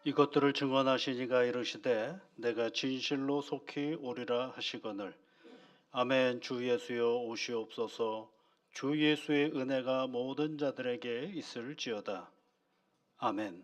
이것들을 증언하시니가 이르시되 내가 진실로 속히 오리라 하시거늘. 아멘. 주 예수여 오시옵소서. 주 예수의 은혜가 모든 자들에게 있을지어다. 아멘.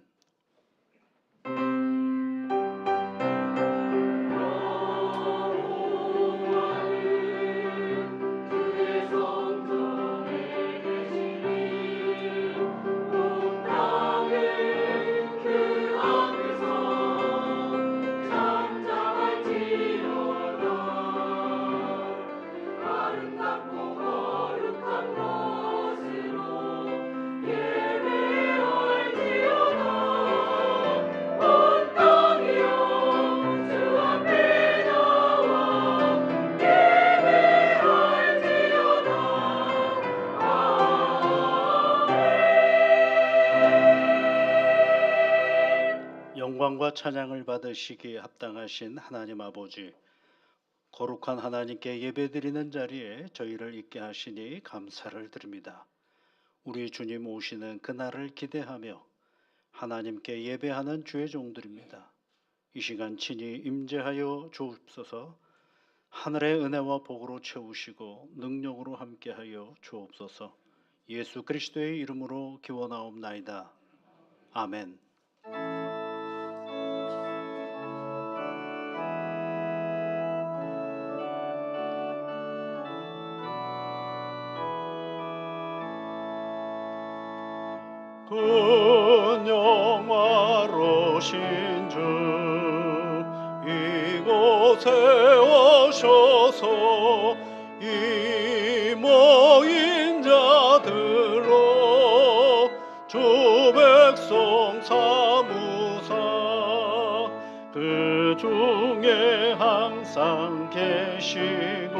영광과 찬양을 받으시기에 합당하신 하나님 아버지, 거룩한 하나님께 예배드리는 자리에 저희를 있게 하시니 감사를 드립니다. 우리 주님 오시는 그날을 기대하며 하나님께 예배하는 주의 종들입니다. 이 시간 친히 임재하여 주옵소서. 하늘의 은혜와 복으로 채우시고 능력으로 함께하여 주옵소서. 예수 그리스도의 이름으로 기원하옵나이다. 아멘. 근영화로신 주 이곳에 오셔서 이 모인 자들로 주 백성 삼으사 그 중에 항상 계시고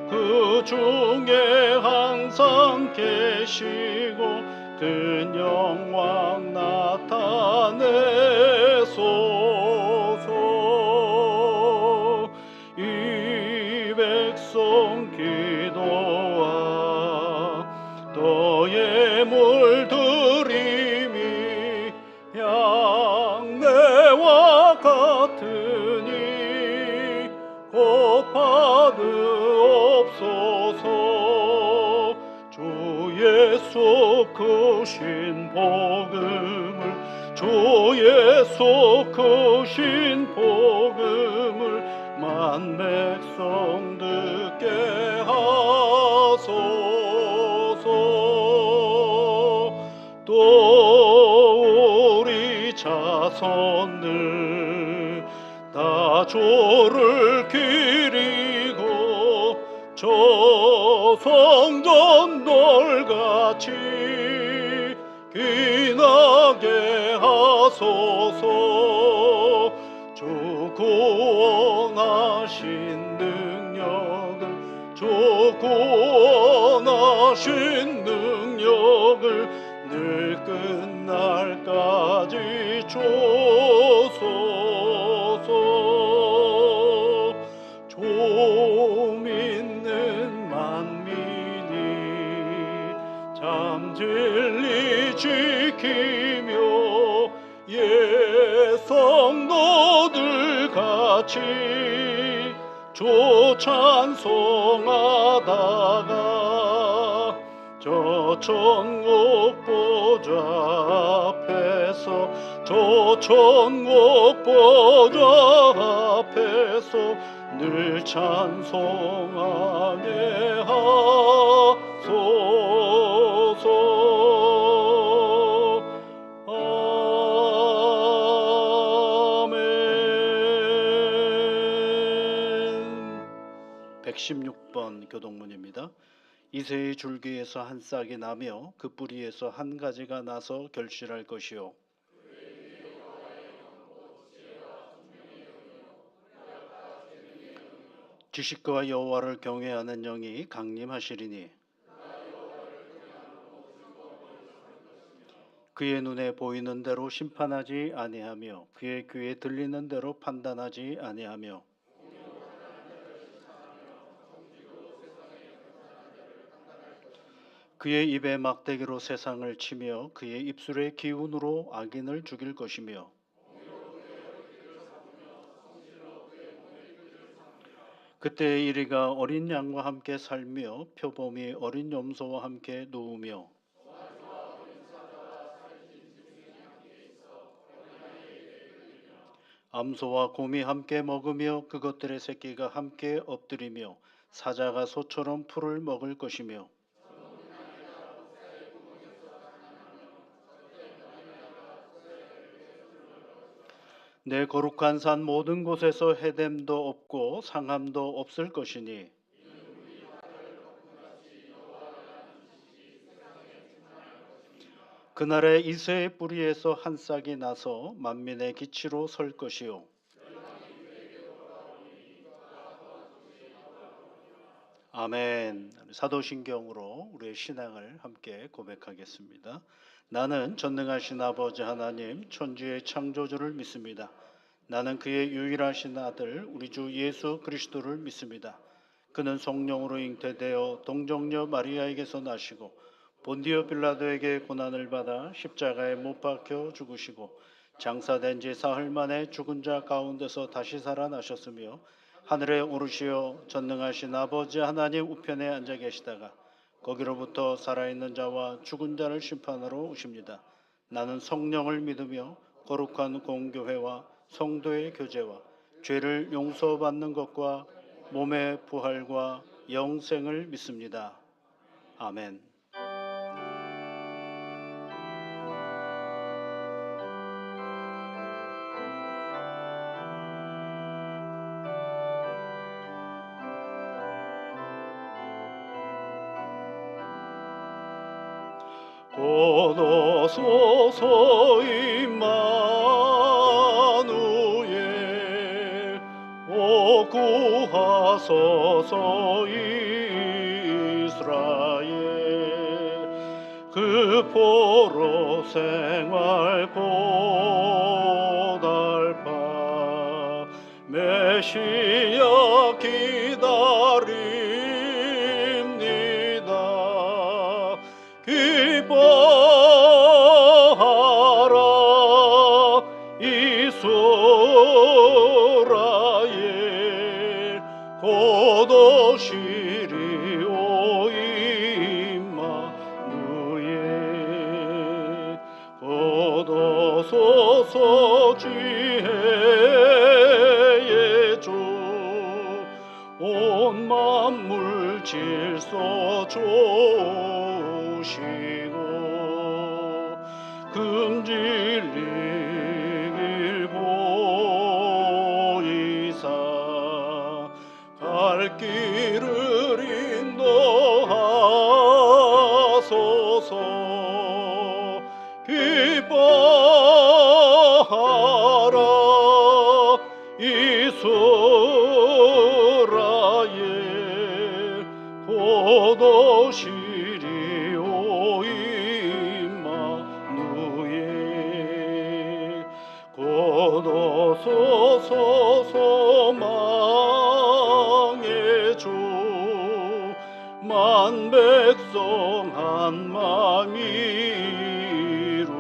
그 중에 항상 계시고 큰 영광 나타내소서. 이 백성 기도와 너의 물들임이 양내와 같으니 곧 받으옵소서. 주 예수 크신 복음을 주 예수 크신 복음을 만 백성 듣게 하소서. 또 우리 자손들 다 주를 기리고 저 성전 돌같이 기나게 하소서. 주 구원하신 능력을 주 구원하신 능력을 늘 끝날까지 주소서. 주 믿는 만민이 참 진리 지키며 예성도들 같이 주 찬송하다가 저 천국 보좌 앞에서 저 천국 보좌 앞에서 늘 찬송하게 하소서. 아멘. 116번 교동문입니다. 이새의 줄기에서 한 싹이 나며 그 뿌리에서 한 가지가 나서 결실할 것이요 지식과 여호와를 경외하는 영이 강림하시리니 그의 눈에 보이는 대로 심판하지 아니하며 그의 귀에 들리는 대로 판단하지 아니하며 그의 입에 막대기로 세상을 치며 그의 입술의 기운으로 악인을 죽일 것이며 그때 이리가 어린 양과 함께 살며 표범이 어린 염소와 함께 누우며 암소와 곰이 함께 먹으며 그것들의 새끼가 함께 엎드리며 사자가 소처럼 풀을 먹을 것이며 내 거룩한 산 모든 곳에서 해됨도 없고 상함도 없을 것이니 그날에 이새의 뿌리에서 한 싹이 나서 만민의 기치로 설 것이요 아멘. 사도신경으로 우리의 신앙을 함께 고백하겠습니다. 나는 전능하신 아버지 하나님 천지의 창조주를 믿습니다. 나는 그의 유일하신 아들 우리 주 예수 그리스도를 믿습니다. 그는 성령으로 잉태되어 동정녀 마리아에게서 나시고 본디오 빌라도에게 고난을 받아 십자가에 못 박혀 죽으시고 장사된 지 사흘 만에 죽은 자 가운데서 다시 살아나셨으며 하늘에 오르시어 전능하신 아버지 하나님 우편에 앉아 계시다가 거기로부터 살아있는 자와 죽은 자를 심판하러 오십니다. 나는 성령을 믿으며 거룩한 공교회와 성도의 교제와 죄를 용서받는 것과 몸의 부활과 영생을 믿습니다. 아멘. 오소서 임마누엘 오 구하소서 이스라엘 그 포로 생활 고달파 메시아 기다립니다. 기뻐하라 이스라엘 곧 오시리 오 임마누엘 곧 오소서 지혜의 주 온 만물 질서 조시고 금진리 길 보이사 갈 길을 인도하소서 기뻐하라 이스라엘 곧 오시리 오 임마누엘 곧 오소서 소망의 주 만 백성 한 마음 이루어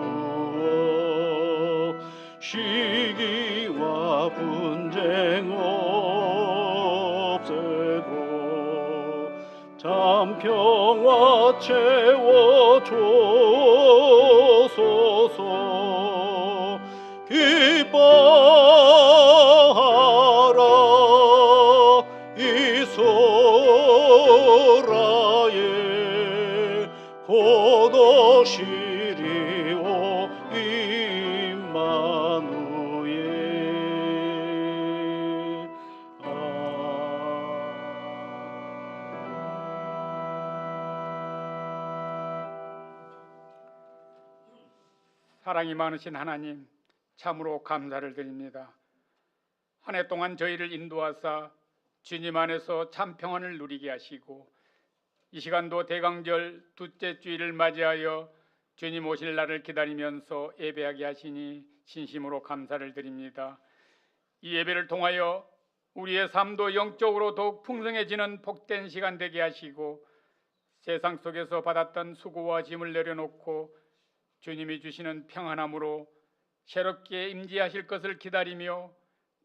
시기와 분쟁 없애고 참 평화 채워줘소서 기뻐하라 이스라엘 곧 오시리 오 임마누엘 사랑이 많으신 하나님, 참으로 감사를 드립니다. 한 해 동안 저희를 인도하사 주님 안에서 참 평안을 누리게 하시고 이 시간도 대강절 둘째 주일을 맞이하여 주님 오실 날을 기다리면서 예배하게 하시니 진심으로 감사를 드립니다. 이 예배를 통하여 우리의 삶도 영적으로 더욱 풍성해지는 복된 시간 되게 하시고 세상 속에서 받았던 수고와 짐을 내려놓고 주님이 주시는 평안함으로 새롭게 임재하실 것을 기다리며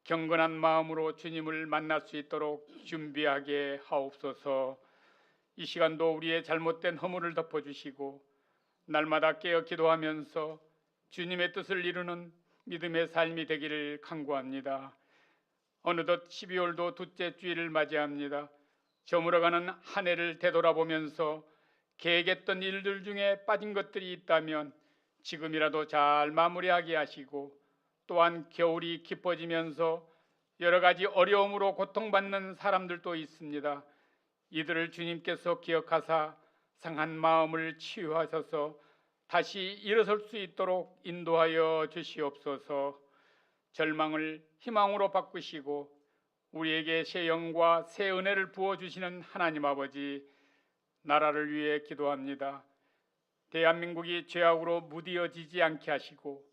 경건한 마음으로 주님을 만날 수 있도록 준비하게 하옵소서. 이 시간도 우리의 잘못된 허물을 덮어주시고 날마다 깨어 기도하면서 주님의 뜻을 이루는 믿음의 삶이 되기를 간구합니다. 어느덧 12월도 둘째 주일을 맞이합니다. 저물어가는 한 해를 되돌아보면서 계획했던 일들 중에 빠진 것들이 있다면 지금이라도 잘 마무리하게 하시고, 또한 겨울이 깊어지면서 여러 가지 어려움으로 고통받는 사람들도 있습니다. 이들을 주님께서 기억하사 상한 마음을 치유하셔서 다시 일어설 수 있도록 인도하여 주시옵소서. 절망을 희망으로 바꾸시고 우리에게 새 영과 새 은혜를 부어주시는 하나님 아버지, 나라를 위해 기도합니다. 대한민국이 죄악으로 무디어지지 않게 하시고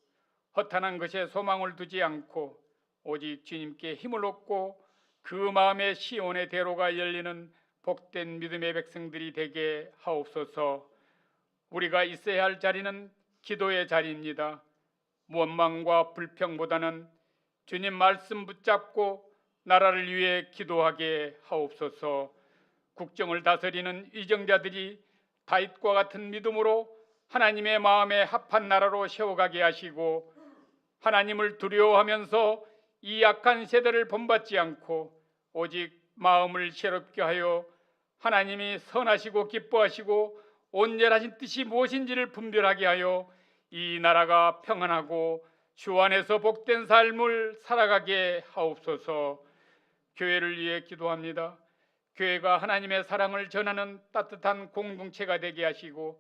허탄한 것에 소망을 두지 않고 오직 주님께 힘을 얻고 그 마음에 시온의 대로가 열리는 복된 믿음의 백성들이 되게 하옵소서. 우리가 있어야 할 자리는 기도의 자리입니다. 원망과 불평보다는 주님 말씀 붙잡고 나라를 위해 기도하게 하옵소서. 국정을 다스리는 위정자들이 다윗과 같은 믿음으로 하나님의 마음에 합한 나라로 세워가게 하시고, 하나님을 두려워하면서 이 악한 세대를 본받지 않고 오직 마음을 새롭게 하여 하나님이 선하시고 기뻐하시고 온전하신 뜻이 무엇인지를 분별하게 하여 이 나라가 평안하고 주 안에서 복된 삶을 살아가게 하옵소서. 교회를 위해 기도합니다. 교회가 하나님의 사랑을 전하는 따뜻한 공동체가 되게 하시고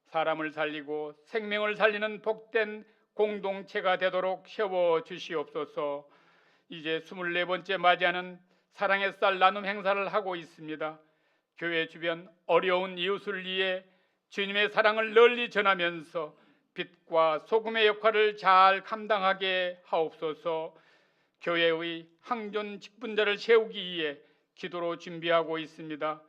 사람을 살리고 생명을 살리는 복된 공동체가 되도록 세워 주시옵소서. 이제 24번째 맞이하는 사랑의 쌀 나눔 행사를 하고 있습니다. 교회 주변 어려운 이웃을 위해 주님의 사랑을 널리 전하면서 빛과 소금의 역할을 잘 감당하게 하옵소서. 교회의 항존 직분자를 세우기 위해 기도로 준비하고 있습니다.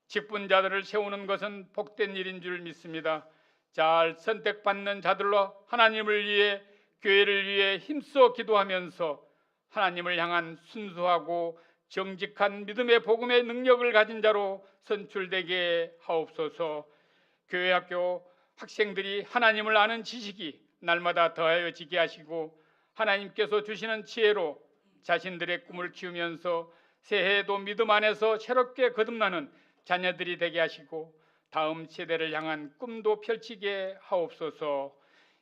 직분자들을 세우는 것은 복된 일인 줄 믿습니다. 잘 선택받는 자들로 하나님을 위해, 교회를 위해 힘써 기도하면서 하나님을 향한 순수하고 정직한 믿음의 복음의 능력을 가진 자로 선출되게 하옵소서. 교회 학교 학생들이 하나님을 아는 지식이 날마다 더하여지게 하시고 하나님께서 주시는 지혜로 자신들의 꿈을 키우면서 새해에도 믿음 안에서 새롭게 거듭나는 자녀들이 되게 하시고 다음 세대를 향한 꿈도 펼치게 하옵소서.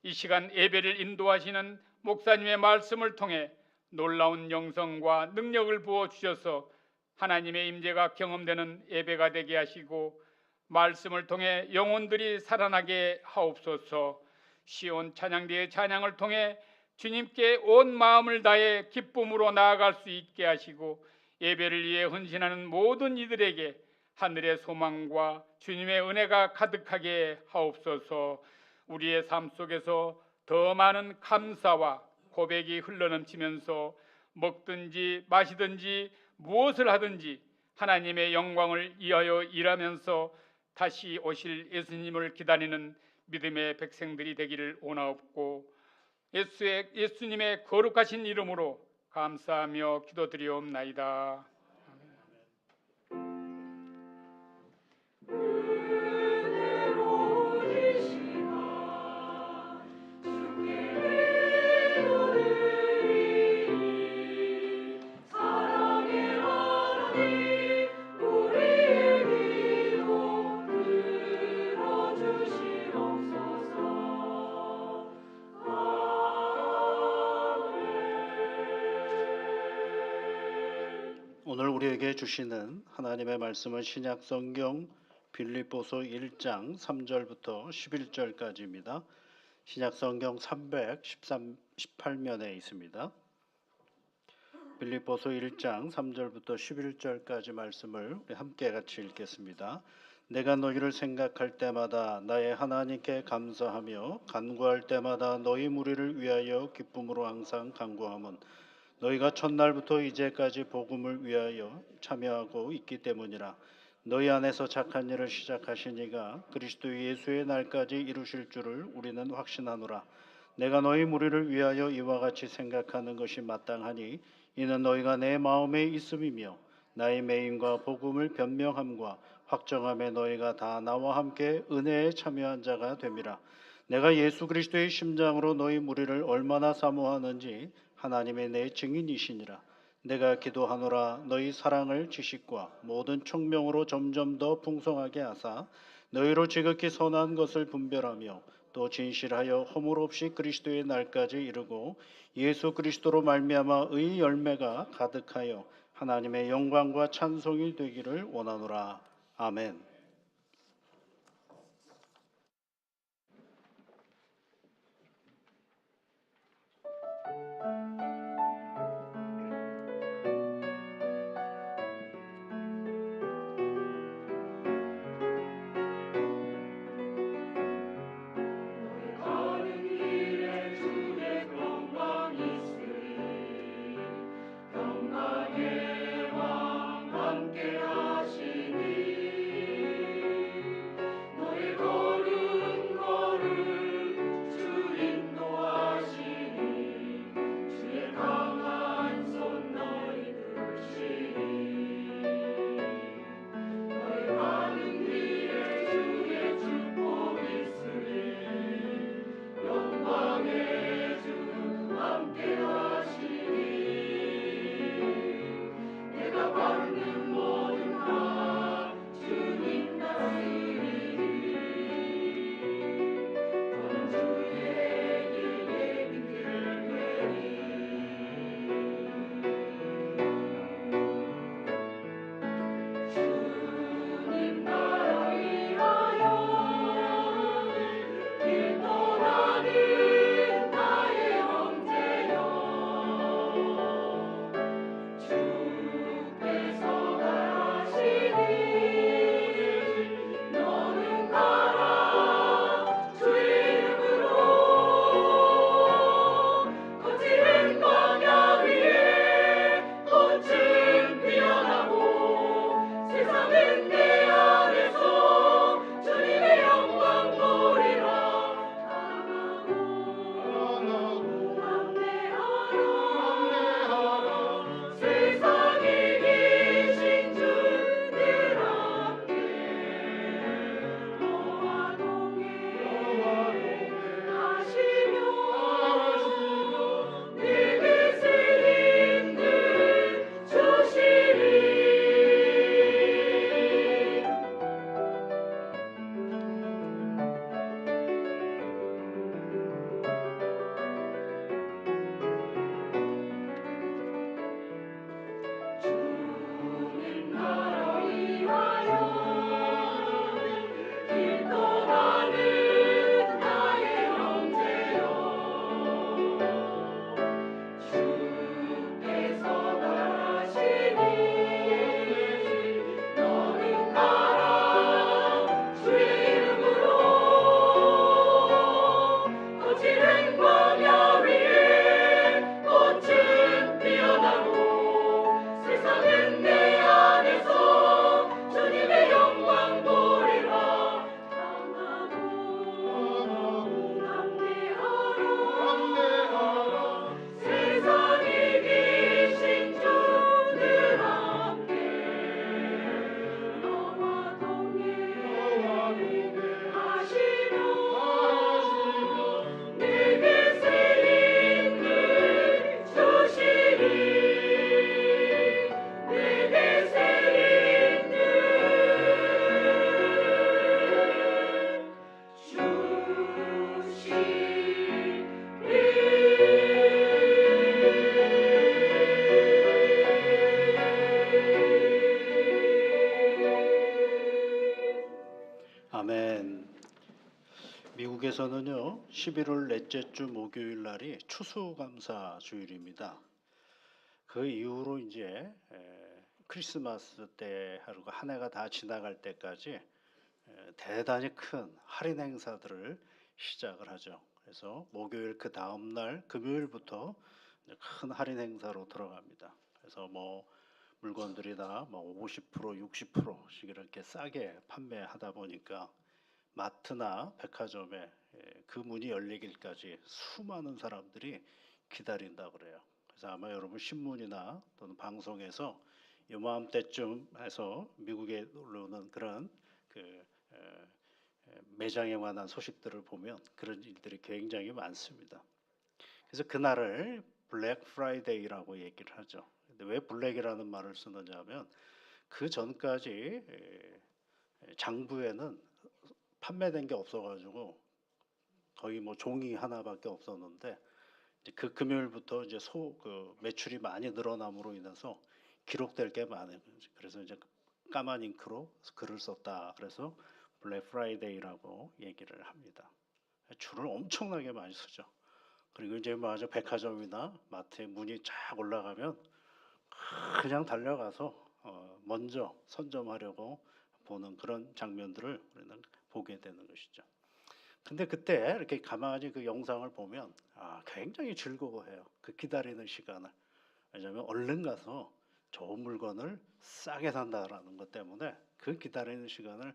이 시간 예배를 인도하시는 목사님의 말씀을 통해 놀라운 영성과 능력을 부어주셔서 하나님의 임재가 경험되는 예배가 되게 하시고 말씀을 통해 영혼들이 살아나게 하옵소서. 시온 찬양대의 찬양을 통해 주님께 온 마음을 다해 기쁨으로 나아갈 수 있게 하시고 예배를 위해 헌신하는 모든 이들에게 하늘의 소망과 주님의 은혜가 가득하게 하옵소서. 우리의 삶 속에서 더 많은 감사와 고백이 흘러넘치면서 먹든지 마시든지 무엇을 하든지 하나님의 영광을 위하여 일하면서 다시 오실 예수님을 기다리는 믿음의 백성들이 되기를 원하옵고 예수님의 거룩하신 이름으로 감사하며 기도드리옵나이다. 오늘 우리에게 주시는 하나님의 말씀은 신약 성경 빌립보서 1장 3절부터 11절까지입니다. 신약 성경 318면에 있습니다. 빌립보서 1장 3절부터 11절까지 말씀을 우리 함께 같이 읽겠습니다. 내가 너희를 생각할 때마다 나의 하나님께 감사하며 간구할 때마다 너희 무리를 위하여 기쁨으로 항상 간구함은 너희가 첫날부터 이제까지 복음을 위하여 참여하고 있기 때문이라. 너희 안에서 착한 일을 시작하신 이가 그리스도 예수의 날까지 이루실 줄을 우리는 확신하노라. 내가 너희 무리를 위하여 이와 같이 생각하는 것이 마땅하니 이는 너희가 내 마음에 있음이며 나의 매임과 복음을 변명함과 확정함에 너희가 다 나와 함께 은혜에 참여한 자가 됨이라. 내가 예수 그리스도의 심장으로 너희 무리를 얼마나 사모하는지 하나님의 내 증인이시니라. 내가 기도하노라. 너희 사랑을 지식과 모든 총명으로 점점 더 풍성하게 하사 너희로 지극히 선한 것을 분별하며 또 진실하여 허물 없이 그리스도의 날까지 이르고 예수 그리스도로 말미암아 의 열매가 가득하여 하나님의 영광과 찬송이 되기를 원하노라. 아멘. 가는 길에 주의 평강 있으리 평강의 왕 함께 하시니 너의 걸음 걸음 주 인도하시니 주의 강한 손 너희 드시니 너의 가는 길에 주의 축복 있으리 영광의 주 함께 하시니 내가 받는 모든 것 주님 다스리니 저는 주의 길에 믿게 되니 주님 나라 위하여 길 떠나는 나의 형제여 주께서 가시니 너는 가라 주의 이름으로 거칠은 광야 위에 꽃은 피어나고 세상은 내 안에서 주님의 영광 보리라 강하고 담대하라 세상에 계신 주 늘 함께 너와 동행하시며 내게 새 힘을 주시리 주님 나라 위하여 길 떠나는 나의 형제여 주께서 가시니 너는 가라 주의 이름으로 거칠은 광야 위에 꽃은 피어나고 세상은 내 안에서 주님의 영광 보리라 강하고 담대하라 세상에 계신 주 늘 함께 너와 동행하시며 내게 새 힘을 주시리 내게 새 힘을 주시리 아멘. 미국에서는요 11월 넷째 주 목요일 날이 추수감사 주일입니다. 그 이후로 이제 크리스마스 때 하루가 한 해가 다 지나갈 때까지 대단히 큰 할인 행사들을 시작을 하죠. 그래서 목요일 그 다음 날 금요일부터 이제 큰 할인 행사로 들어갑니다. 그래서 뭐 물건들이 다 뭐 50%, 60%씩 이렇게 싸게 판매하다 보니까 마트나 백화점에 그 문이 열리길까지 수많은 사람들이 기다린다 그래요. 그래서 아마 여러분 신문이나 또는 방송에서 요맘때쯤 해서 미국에 놀러 오는 그런 그 매장에 관한 소식들을 보면 그런 일들이 굉장히 많습니다. 그래서 그날을 블랙 프라이데이라고 얘기를 하죠. 근데 왜 블랙이라는 말을 쓰느냐 하면 그 전까지 장부에는 판매된 게 없어가지고 거의 뭐 종이 하나밖에 없었는데 이제 그 금요일부터 이제 그 매출이 많이 늘어남으로 인해서 기록될 게 많아요. 그래서 이제 까만 잉크로 글을 썼다. 그래서 블랙 프라이데이라고 얘기를 합니다. 줄을 엄청나게 많이 쓰죠. 그리고 이제 맞아 백화점이나 마트에 문이 쫙 올라가면 그냥 달려가서 먼저 선점하려고 보는 그런 장면들을 우리는 보게 되는 것이죠. 근데 그때 이렇게 가만히 그 영상을 보면 굉장히 즐거워해요. 그 기다리는 시간을. 왜냐하면 얼른 가서 좋은 물건을 싸게 산다라는 것 때문에 그 기다리는 시간을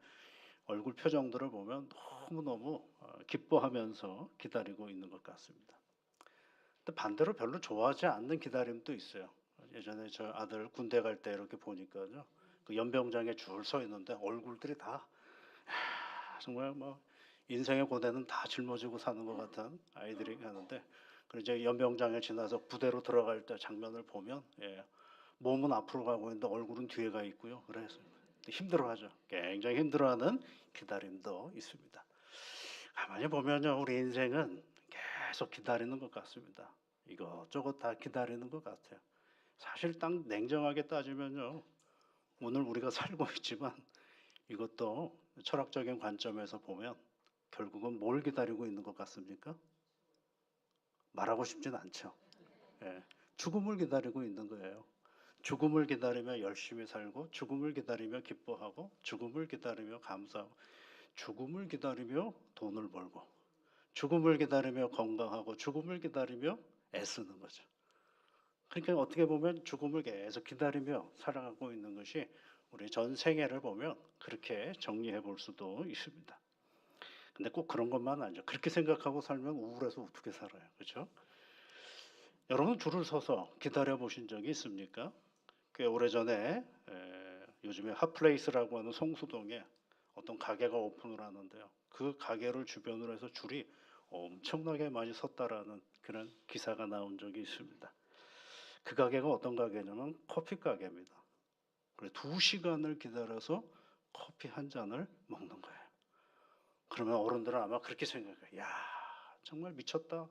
얼굴 표정들을 보면 너무너무 기뻐하면서 기다리고 있는 것 같습니다. 근데 반대로 별로 좋아하지 않는 기다림도 있어요. 예전에 저 아들 군대 갈 때 이렇게 보니까요. 그 연병장에 줄 서 있는데 얼굴들이 다 정말 뭐 인생의 고뇌는 다 짊어지고 사는 것 같은 아이들이 하는데 그리고 이제 연병장에 지나서 부대로 들어갈 때 장면을 보면 몸은 앞으로 가고 있는데 얼굴은 뒤에 가 있고요. 그래서 힘들어하죠. 굉장히 힘들어하는 기다림도 있습니다. 가만히 보면요, 우리 인생은 계속 기다리는 것 같습니다. 이것저것 다 기다리는 것 같아요. 사실 딱 냉정하게 따지면요, 오늘 우리가 살고 있지만 이것도 철학적인 관점에서 보면 결국은 뭘 기다리고 있는 것 같습니까? 말하고 싶진 않죠. 예, 죽음을 기다리고 있는 거예요. 죽음을 기다리며 열심히 살고, 죽음을 기다리며 기뻐하고, 죽음을 기다리며 감사하고, 죽음을 기다리며 돈을 벌고, 죽음을 기다리며 건강하고, 죽음을 기다리며 애쓰는 거죠. 그러니까 어떻게 보면 죽음을 계속 기다리며 살아가고 있는 것이 우리 전 생애를 보면 그렇게 정리해 볼 수도 있습니다. 근데 꼭 그런 것만 아니죠. 그렇게 생각하고 살면 우울해서 어떻게 살아요, 그렇죠? 여러분 줄을 서서 기다려 보신 적이 있습니까? 꽤 오래전에 요즘에 핫플레이스라고 하는 성수동에 어떤 가게가 오픈을 하는데요. 그 가게를 주변으로 해서 줄이 엄청나게 많이 섰다라는 그런 기사가 나온 적이 있습니다. 그 가게가 어떤 가게냐면 커피 가게입니다. 그래 2시간을 기다려서 커피 한 잔을 먹는 거예요. 그러면 어른들은 아마 그렇게 생각해요. 야, 정말 미쳤다.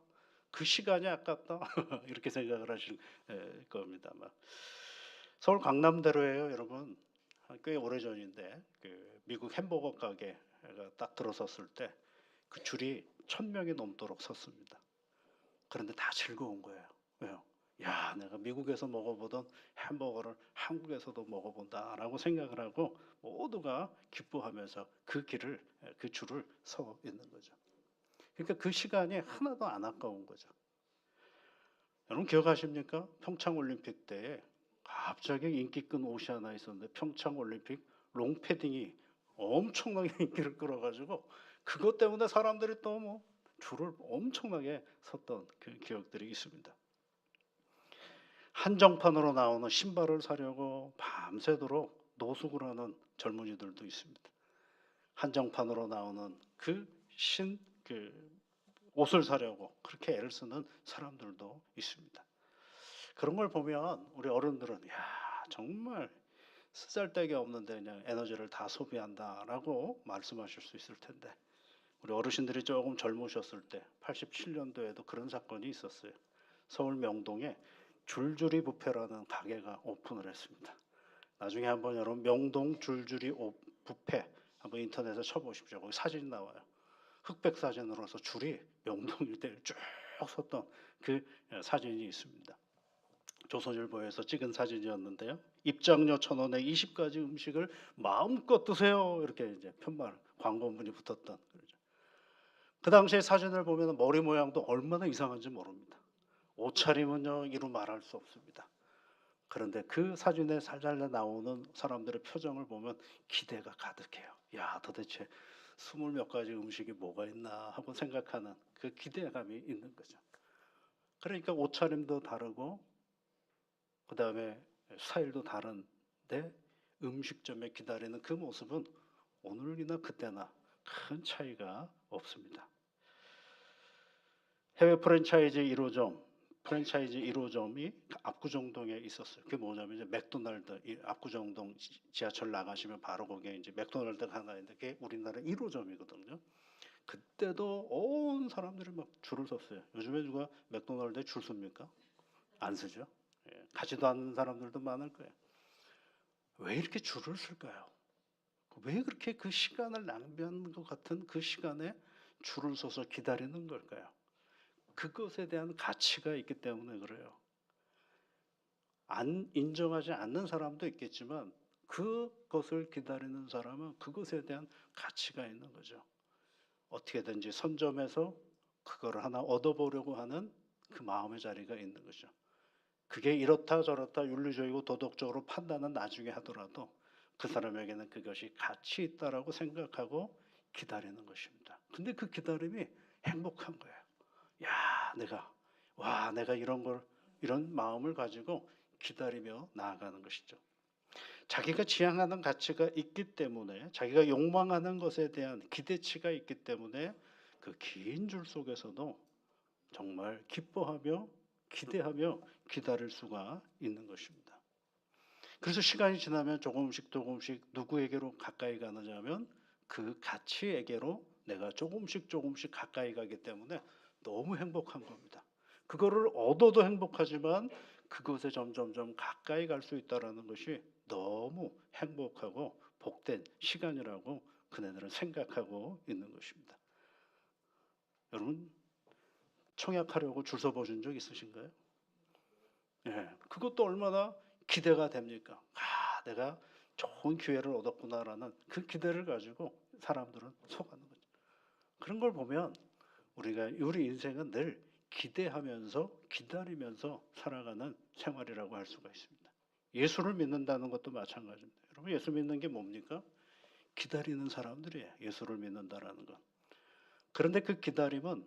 그 시간이 아깝다. 이렇게 생각을 하실 겁니다. 아마. 서울 강남대로예요, 여러분. 꽤 오래전인데 그 미국 햄버거 가게가 딱 들어섰을 때 그 줄이 1,000명이 넘도록 섰습니다. 그런데 다 즐거운 거예요. 왜요? 야, 내가 미국에서 먹어보던 햄버거를 한국에서도 먹어본다라고 생각을 하고 모두가 기뻐하면서 그 줄을 서 있는 거죠. 그러니까 그 시간이 하나도 안 아까운 거죠. 여러분 기억하십니까? 평창올림픽 때 갑자기 인기 끈 옷이 하나 있었는데 평창올림픽 롱패딩이 엄청나게 인기를 끌어가지고 그것 때문에 사람들이 또 뭐 줄을 엄청나게 섰던 그 기억들이 있습니다. 한정판으로 나오는 신발을 사려고 밤새도록 노숙을 하는 젊은이들도 있습니다. 한정판으로 나오는 그 옷을 사려고 그렇게 애를 쓰는 사람들도 있습니다. 그런 걸 보면 우리 어른들은 야, 정말 쓰잘데기 없는데 그냥 에너지를 다 소비한다라고 말씀하실 수 있을 텐데 우리 어르신들이 조금 젊으셨을 때 87년도에도 그런 사건이 있었어요. 서울 명동에 줄줄이 뷔페라는 가게가 오픈을 했습니다. 나중에 한번 여러분 명동 줄줄이 뷔페 한번 인터넷에 쳐보십시오. 거기 사진 나와요. 흑백 사진으로서 줄이 명동 일대를 쭉 섰던 그 사진이 있습니다. 조선일보에서 찍은 사진이었는데요. 입장료 1,000원에 20가지 음식을 마음껏 드세요. 이렇게 이제 편말 광고문이 붙었던 거죠. 그 당시에 사진을 보면 머리 모양도 얼마나 이상한지 모릅니다. 옷차림은요 이루 말할 수 없습니다. 그런데 그 사진에 살살 나오는 사람들의 표정을 보면 기대가 가득해요. 야, 도대체 20몇 가지 음식이 뭐가 있나 하고 생각하는 그 기대감이 있는 거죠. 그러니까 옷차림도 다르고 그 다음에 스타일도 다른데 음식점에 기다리는 그 모습은 오늘이나 그때나 큰 차이가 없습니다. 해외 프랜차이즈 1호점이 압구정동에 있었어요. 그게 뭐냐면 이제 맥도날드, 이 압구정동 지하철 나가시면 바로 거기에 이제 맥도날드가 하나 있는데 그게 우리나라 1호점이거든요. 그때도 온 사람들이 막 줄을 섰어요. 요즘에 누가 맥도날드에 줄 섭니까? 안 서죠. 예, 가지도 않는 사람들도 많을 거예요. 왜 이렇게 줄을 설까요? 왜 그렇게 그 시간을 낭비하는 것 같은 그 시간에 줄을 서서 기다리는 걸까요? 그것에 대한 가치가 있기 때문에 그래요. 안 인정하지 않는 사람도 있겠지만 그것을 기다리는 사람은 그것에 대한 가치가 있는 거죠. 어떻게든지 선점해서 그걸 하나 얻어보려고 하는 그 마음의 자리가 있는 거죠. 그게 이렇다 저렇다 윤리적이고 도덕적으로 판단은 나중에 하더라도 그 사람에게는 그것이 가치 있다라고 생각하고 기다리는 것입니다. 근데 그 기다림이 행복한 거예요. 야, 내가 이런 마음을 가지고 기다리며 나아가는 것이죠. 자기가 지향하는 가치가 있기 때문에 자기가 욕망하는 것에 대한 기대치가 있기 때문에 그 긴 줄 속에서도 정말 기뻐하며 기대하며 기다릴 수가 있는 것입니다. 그래서 시간이 지나면 조금씩 누구에게로 가까이 가느냐면 그 가치에게로 내가 조금씩 가까이 가기 때문에 너무 행복한 겁니다. 그거를 얻어도 행복하지만 그것에 점점점 가까이 갈 수 있다는 것이 너무 행복하고 복된 시간이라고 그네들은 생각하고 있는 것입니다. 여러분 청약하려고 줄 서 보신 적 있으신가요? 예, 그것도 얼마나 기대가 됩니까? 내가 좋은 기회를 얻었구나라는 그 기대를 가지고 사람들은 속하는 거죠. 그런 걸 보면 우리 인생은 늘 기대하면서 기다리면서 살아가는 생활이라고 할 수가 있습니다. 예수를 믿는다는 것도 마찬가지입니다. 여러분 예수 믿는 게 뭡니까? 기다리는 사람들이에요. 예수를 믿는다라는 건. 그런데 그 기다림은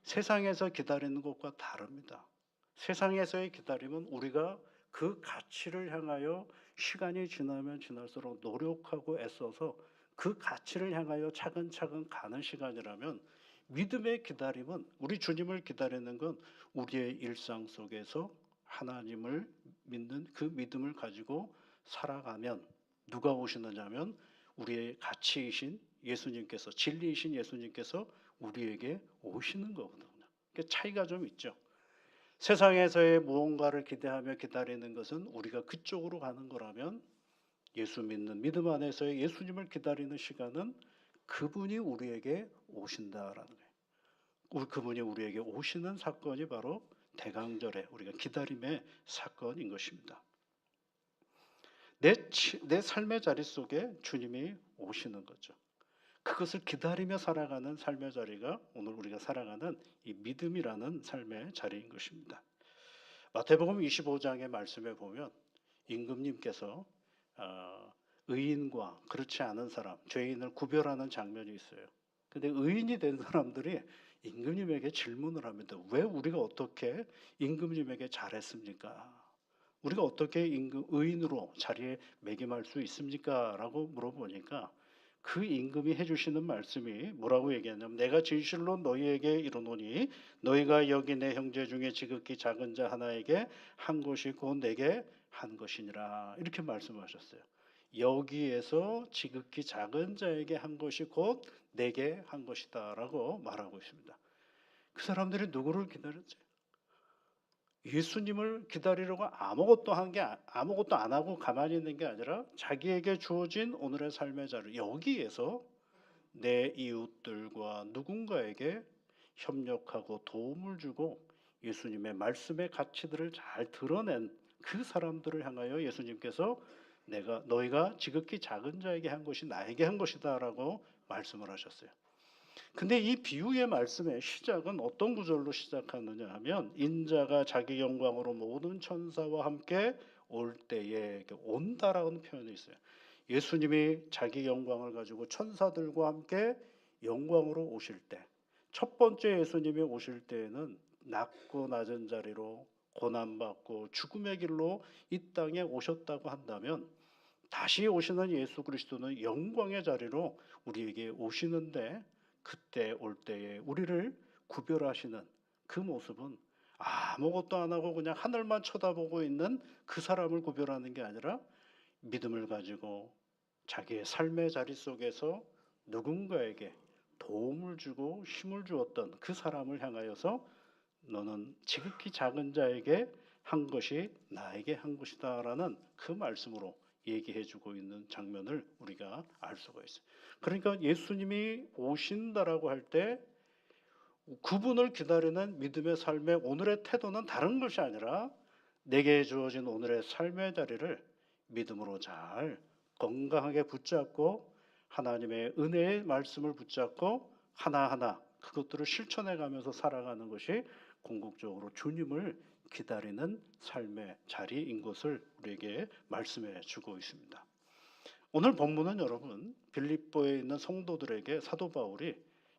세상에서 기다리는 것과 다릅니다. 세상에서의 기다림은 우리가 그 가치를 향하여 시간이 지나면 지날수록 노력하고 애써서 그 가치를 향하여 차근차근 가는 시간이라면 믿음의 기다림은 우리 주님을 기다리는 건 우리의 일상 속에서 하나님을 믿는 그 믿음을 가지고 살아가면 누가 오시느냐면 우리의 가치이신 예수님께서 진리이신 예수님께서 우리에게 오시는 거거든요. 그러니까 차이가 좀 있죠. 세상에서의 무언가를 기대하며 기다리는 것은 우리가 그쪽으로 가는 거라면 예수 믿는 믿음 안에서의 예수님을 기다리는 시간은 그분이 우리에게 오신다라는 거예요. 그분이 우리에게 오시는 사건이 바로 대강절의 우리가 기다림의 사건인 것입니다. 내 삶의 자리 속에 주님이 오시는 거죠. 그것을 기다리며 살아가는 삶의 자리가 오늘 우리가 살아가는 이 믿음이라는 삶의 자리인 것입니다. 마태복음 25장의 말씀에 보면 임금님께서 의인과 그렇지 않은 사람, 죄인을 구별하는 장면이 있어요. 근데 의인이 된 사람들이 임금님에게 질문을 합니다. 왜 우리가 어떻게 임금님에게 잘했습니까? 우리가 어떻게 의인으로 자리에 매김할 수 있습니까? 라고 물어보니까 그 임금이 해주시는 말씀이 뭐라고 얘기하냐면 내가 진실로 너희에게 이르노니 너희가 여기 내 형제 중에 지극히 작은 자 하나에게 한 것이 곧 내게 한 것이니라 이렇게 말씀하셨어요. 여기에서 지극히 작은 자에게 한 것이 곧 내게 한 것이다 라고 말하고 있습니다. 그 사람들이 누구를 기다렸지? 예수님을 기다리려고 아무것도 안 하고 가만히 있는 게 아니라 자기에게 주어진 오늘의 삶의 자리 여기에서 내 이웃들과 누군가에게 협력하고 도움을 주고 예수님의 말씀의 가치들을 잘 드러낸 그 사람들을 향하여 예수님께서 너희가 지극히 작은 자에게 한 것이 나에게 한 것이다라고 말씀을 하셨어요. 근데 이 비유의 말씀의 시작은 어떤 구절로 시작하느냐 하면 인자가 자기 영광으로 모든 천사와 함께 올 때에 온다라는 표현이 있어요. 예수님이 자기 영광을 가지고 천사들과 함께 영광으로 오실 때 첫 번째 예수님이 오실 때에는 낮고 낮은 자리로 고난받고 죽음의 길로 이 땅에 오셨다고 한다면 다시 오시는 예수 그리스도는 영광의 자리로 우리에게 오시는데 그때 올 때에 우리를 구별하시는 그 모습은 아무것도 안 하고 그냥 하늘만 쳐다보고 있는 그 사람을 구별하는 게 아니라 믿음을 가지고 자기의 삶의 자리 속에서 누군가에게 도움을 주고 힘을 주었던 그 사람을 향하여서 너는 지극히 작은 자에게 한 것이 나에게 한 것이다라는 그 말씀으로 얘기해 주고 있는 장면을 우리가 알 수가 있어요. 그러니까 예수님이 오신다라고 할 때 그분을 기다리는 믿음의 삶의 오늘의 태도는 다른 것이 아니라 내게 주어진 오늘의 삶의 자리를 믿음으로 잘 건강하게 붙잡고 하나님의 은혜의 말씀을 붙잡고 하나하나 그것들을 실천해 가면서 살아가는 것이 궁극적으로 주님을 기다리는 삶의 자리인 것을 우리에게 말씀해 주고 있습니다. 오늘 본문은 여러분 빌립보에 있는 성도들에게 사도 바울이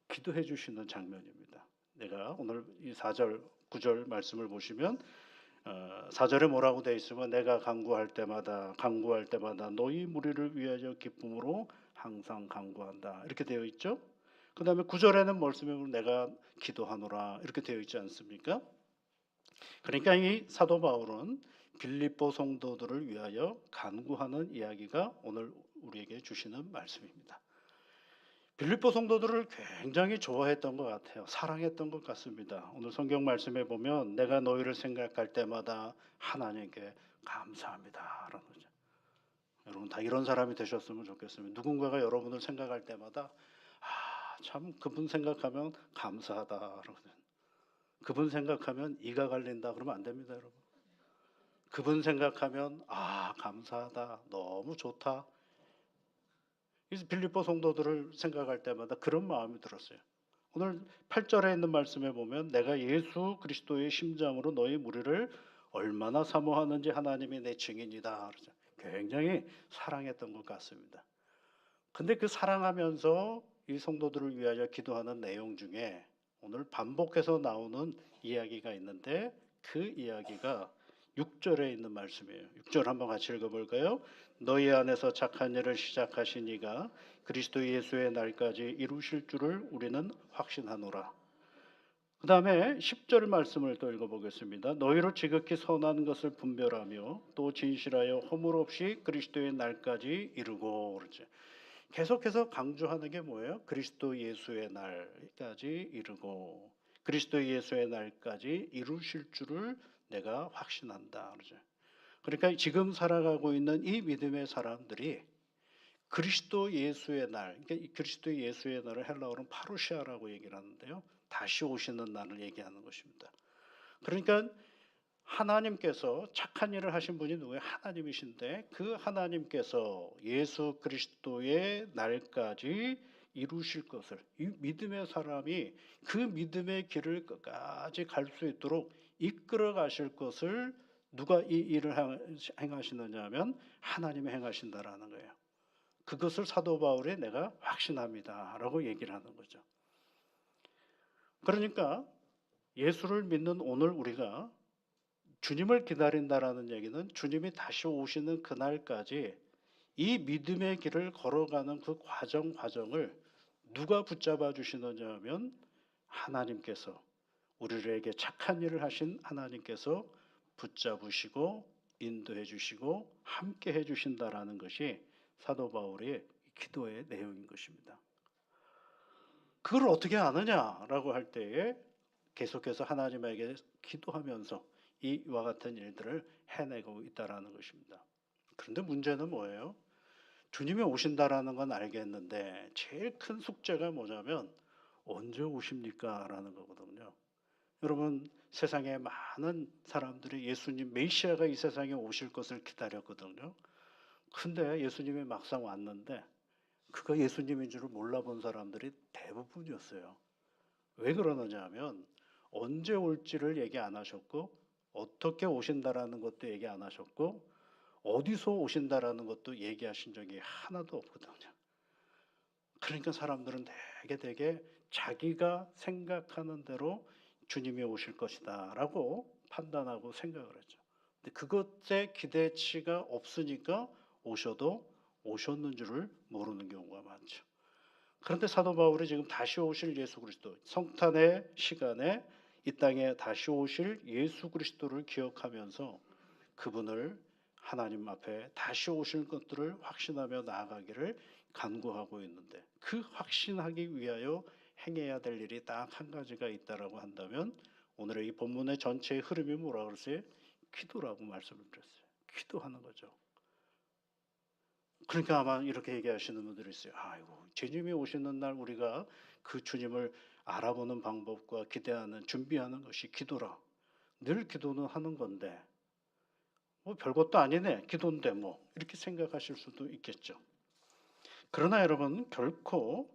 기도해 주시는 장면입니다. 내가 오늘 이 4절 9절 말씀을 보시면 4절에 뭐라고 되어 있으면 내가 간구할 때마다 너희 무리를 위하여 기쁨으로 항상 간구한다 이렇게 되어 있죠. 그 다음에 9절에는 말씀에 내가 기도하노라 이렇게 되어 있지 않습니까? 그러니까 이 사도 바울은 빌립보 성도들을 위하여 간구하는 이야기가 오늘 우리에게 주시는 말씀입니다. 빌립보 성도들을 굉장히 좋아했던 것 같아요. 사랑했던 것 같습니다. 오늘 성경 말씀에 보면 내가 너희를 생각할 때마다 하나님께 감사합니다라는 거죠. 여러분 다 이런 사람이 되셨으면 좋겠습니다. 누군가가 여러분을 생각할 때마다 참 그분 생각하면 감사하다. 그분 생각하면 이가 갈린다 그러면 안 됩니다, 여러분. 그분 생각하면 감사하다. 너무 좋다. 그래서 빌립보 성도들을 생각할 때마다 그런 마음이 들었어요. 오늘 8절에 있는 말씀에 보면 내가 예수 그리스도의 심장으로 너희 무리를 얼마나 사모하는지 하나님이 내 증인이다. 그러죠. 굉장히 사랑했던 것 같습니다. 근데 그 사랑하면서 이 성도들을 위하여 기도하는 내용 중에 오늘 반복해서 나오는 이야기가 있는데 그 이야기가 6절에 있는 말씀이에요. 6절 한번 같이 읽어볼까요? 너희 안에서 착한 일을 시작하신 이가 그리스도 예수의 날까지 이루실 줄을 우리는 확신하노라. 그 다음에 10절 말씀을 또 읽어보겠습니다. 너희로 지극히 선한 것을 분별하며 또 진실하여 허물 없이 그리스도의 날까지 이루고 그러죠. 계속해서 강조하는 게 뭐예요? 그리스도 예수의 날까지 이루고 그리스도 예수의 날까지 이루실 줄을 내가 확신한다. 그러죠. 그러니까 지금 살아가고 있는 이 믿음의 사람들이 그리스도 예수의 날, 그러니까 이 그리스도 예수의 날을 헬라어로는 파루시아라고 얘기를 하는데요. 다시 오시는 날을 얘기하는 것입니다. 그러니까 하나님께서 착한 일을 하신 분이 누구예요? 하나님이신데 그 하나님께서 예수 그리스도의 날까지 이루실 것을 이 믿음의 사람이 그 믿음의 길을 끝까지 갈 수 있도록 이끌어 가실 것을 누가 이 일을 행하시느냐 하면 하나님이 행하신다라는 거예요. 그것을 사도 바울이 내가 확신합니다라고 얘기를 하는 거죠. 그러니까 예수를 믿는 오늘 우리가 주님을 기다린다라는 얘기는 주님이 다시 오시는 그날까지 이 믿음의 길을 걸어가는 그 과정을 누가 붙잡아 주시느냐 하면 하나님께서 우리에게 착한 일을 하신 하나님께서 붙잡으시고 인도해 주시고 함께 해 주신다라는 것이 사도 바울의 기도의 내용인 것입니다. 그걸 어떻게 아느냐라고 할 때에 계속해서 하나님에게 기도하면서 이와 같은 일들을 해내고 있다라는 것입니다. 그런데 문제는 뭐예요? 주님이 오신다라는 건 알겠는데 제일 큰 숙제가 뭐냐면 언제 오십니까? 라는 거거든요. 여러분 세상에 많은 사람들이 예수님 메시아가 이 세상에 오실 것을 기다렸거든요. 근데 예수님이 막상 왔는데 그가 예수님인 줄을 몰라본 사람들이 대부분이었어요. 왜 그러느냐 하면 언제 올지를 얘기 안 하셨고 어떻게 오신다라는 것도 얘기 안 하셨고 어디서 오신다라는 것도 얘기하신 적이 하나도 없거든요. 그러니까 사람들은 되게 자기가 생각하는 대로 주님이 오실 것이다 라고 판단하고 생각을 했죠. 근데 그것에 기대치가 없으니까 오셔도 오셨는 줄을 모르는 경우가 많죠. 그런데 사도 바울이 지금 다시 오실 예수 그리스도, 성탄의 시간에 이 땅에 다시 오실 예수 그리스도를 기억하면서 그분을 하나님 앞에 다시 오실 것들을 확신하며 나아가기를 간구하고 있는데, 그 확신하기 위하여 행해야 될 일이 딱 한 가지가 있다라고 한다면 오늘의 이 본문의 전체의 흐름이 뭐라 그랬어요? 기도라고 말씀을 드렸어요. 기도하는 거죠. 그러니까 아마 이렇게 얘기하시는 분들이 있어요. 아이고, 주님이 오시는 날 우리가 그 주님을 알아보는 방법과 기대하는, 준비하는 것이 기도라. 늘 기도는 하는 건데 뭐 별것도 아니네, 기도인데 뭐, 이렇게 생각하실 수도 있겠죠. 그러나 여러분, 결코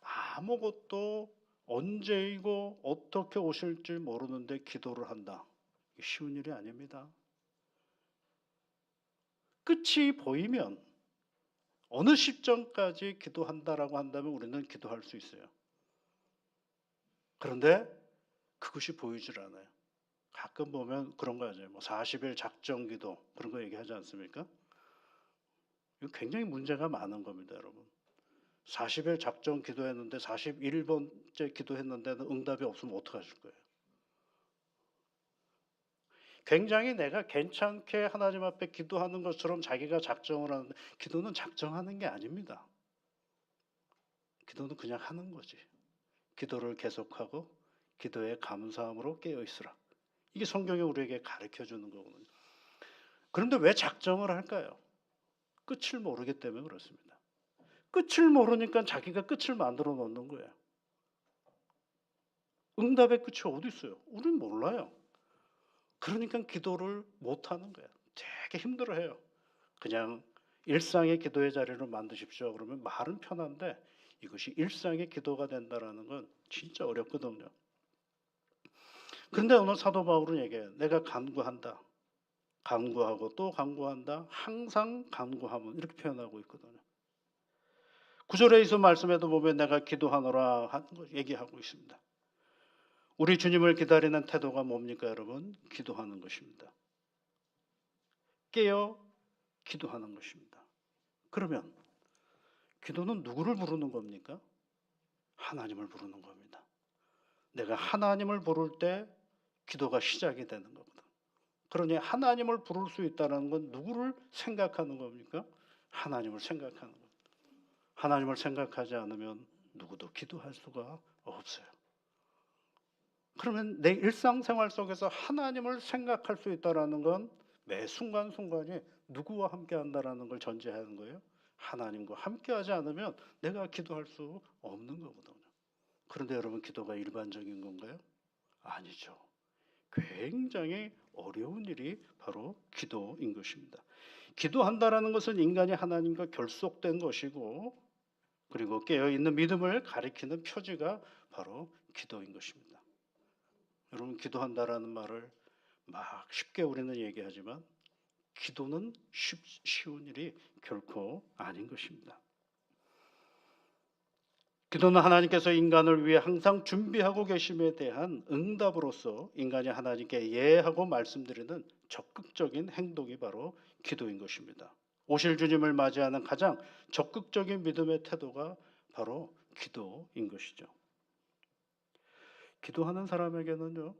아무것도 언제이고 어떻게 오실지 모르는데 기도를 한다, 쉬운 일이 아닙니다. 끝이 보이면 어느 시점까지 기도한다라고 한다면 우리는 기도할 수 있어요. 그런데 그것이 보이질 않아요. 가끔 보면 그런 거 하죠. 뭐 40일 작정 기도, 그런 거 얘기하지 않습니까? 이거 굉장히 문제가 많은 겁니다, 여러분. 40일 작정 기도했는데 41번째 기도했는데도 응답이 없으면 어떡하실 거예요? 굉장히 내가 괜찮게 하나님 앞에 기도하는 것처럼 자기가 작정을 하는데, 기도는 작정하는 게 아닙니다. 기도는 그냥 하는 거지. 기도를 계속하고 기도에 감사함으로 깨어 있으라. 이게 성경이 우리에게 가르쳐 주는 거거든요. 그런데 왜 작정을 할까요? 끝을 모르기 때문에 그렇습니다. 끝을 모르니까 자기가 끝을 만들어 놓는 거예요. 응답의 끝이 어디 있어요? 우리는 몰라요. 그러니까 기도를 못 하는 거예요. 되게 힘들어해요. 그냥 일상의 기도의 자리를 만드십시오. 그러면 말은 편한데 이것이 일상의 기도가 된다라는 건 진짜 어렵거든요. 그런데 오늘 사도 바울은 얘기해요. 내가 간구한다. 간구하고 또 간구한다. 항상 간구함은, 이렇게 표현하고 있거든요. 9절에 있는 말씀에도 보면 내가 기도하노라 하는 거 얘기하고 있습니다. 우리 주님을 기다리는 태도가 뭡니까, 여러분? 기도하는 것입니다. 깨어 기도하는 것입니다. 그러면 기도는 누구를 부르는 겁니까? 하나님을 부르는 겁니다. 내가 하나님을 부를 때 기도가 시작이 되는 거거든. 그러니 하나님을 부를 수 있다는 건 누구를 생각하는 겁니까? 하나님을 생각하는 겁니다. 하나님을 생각하지 않으면 누구도 기도할 수가 없어요. 그러면 내 일상생활 속에서 하나님을 생각할 수 있다는 건 매 순간순간이 누구와 함께 한다는 걸 전제하는 거예요. 하나님과 함께 하지 않으면 내가 기도할 수 없는 거거든요. 그런데 여러분, 기도가 일반적인 건가요? 아니죠. 굉장히 어려운 일이 바로 기도인 것입니다. 기도한다라는 것은 인간이 하나님과 결속된 것이고, 그리고 깨어있는 믿음을 가리키는 표지가 바로 기도인 것입니다. 여러분, 기도한다라는 말을 막 쉽게 우리는 얘기하지만 기도는 쉬운 일이 결코 아닌 것입니다. 기도는 하나님께서 인간을 위해 항상 준비하고 계심에 대한 응답으로서 인간이 하나님께 예하고 말씀드리는 적극적인 행동이 바로 기도인 것입니다. 오실 주님을 맞이하는 가장 적극적인 믿음의 태도가 바로 기도인 것이죠. 기도하는 사람에게는요,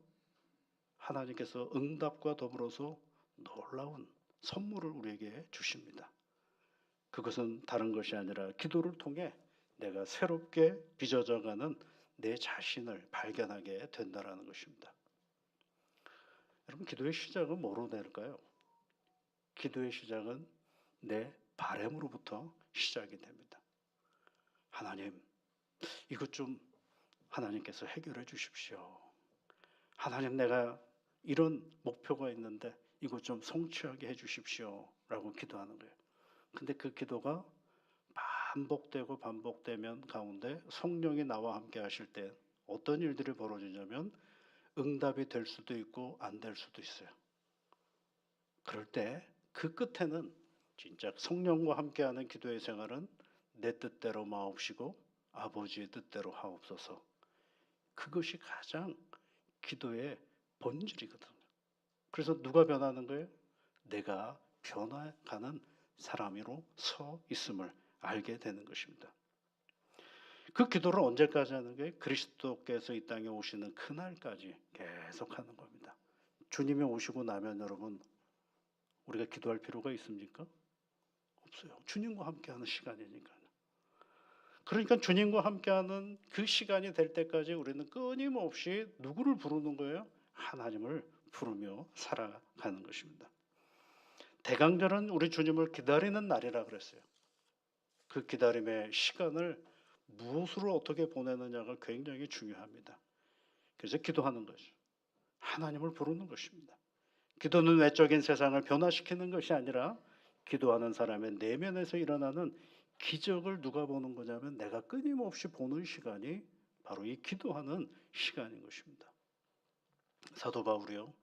하나님께서 응답과 더불어서 놀라운 선물을 우리에게 주십니다. 그것은 다른 것이 아니라 기도를 통해 내가 새롭게 빚어져가는 내 자신을 발견하게 된다는 것입니다. 여러분, 기도의 시작은 뭐로 될까요? 기도의 시작은 내 바람으로부터 시작이 됩니다. 하나님, 이것 좀 하나님께서 해결해 주십시오. 하나님, 내가 이런 목표가 있는데 이것 좀 성취하게 해 주십시오 라고 기도하는 거예요. 근데 그 기도가 반복되고 반복되면 가운데 성령이 나와 함께 하실 때 어떤 일들이 벌어지냐면 응답이 될 수도 있고 안 될 수도 있어요. 그럴 때 그 끝에는 진짜 성령과 함께하는 기도의 생활은 내 뜻대로 마옵시고 아버지의 뜻대로 하옵소서. 그것이 가장 기도의 본질이거든요. 그래서 누가 변하는 거예요? 내가 변화가는 사람으로 서 있음을 알게 되는 것입니다. 그 기도를 언제까지 하는 거예요? 그리스도께서 이 땅에 오시는 그날까지 계속 하는 겁니다. 주님이 오시고 나면 여러분 우리가 기도할 필요가 있습니까? 없어요. 주님과 함께하는 시간이니까요. 그러니까 주님과 함께하는 그 시간이 될 때까지 우리는 끊임없이 누구를 부르는 거예요? 하나님을 부르며 살아가는 것입니다. 대강절은 우리 주님을 기다리는 날이라 그랬어요. 그 기다림의 시간을 무엇으로 어떻게 보내느냐가 굉장히 중요합니다. 그래서 기도하는 것이죠. 하나님을 부르는 것입니다. 기도는 외적인 세상을 변화시키는 것이 아니라 기도하는 사람의 내면에서 일어나는 기적을 누가 보는 거냐면 내가 끊임없이 보는 시간이 바로 이 기도하는 시간인 것입니다. 사도 바울이요.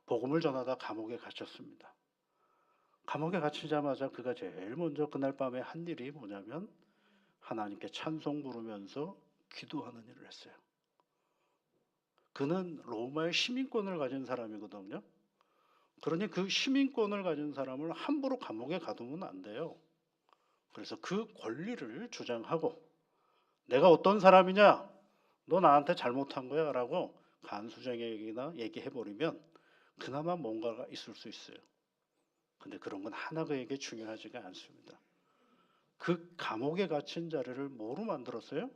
복음을 전하다 감옥에 갇혔습니다. 감옥에 갇히자마자 그가 제일 먼저 그날 밤에 한 일이 뭐냐면 하나님께 찬송 부르면서 기도하는 일을 했어요. 그는 로마의 시민권을 가진 사람이거든요. 그러니 그 시민권을 가진 사람을 함부로 감옥에 가두면 안 돼요. 그래서 그 권리를 주장하고 내가 어떤 사람이냐? 너 나한테 잘못한 거야 라고 간수장에게나 얘기해버리면 그나마 뭔가가 있을 수 있어요. 근데 그런 건 하나 그에게 중요하지가 않습니다. 그 감옥에 갇힌 자리를 뭐로 만들었어요?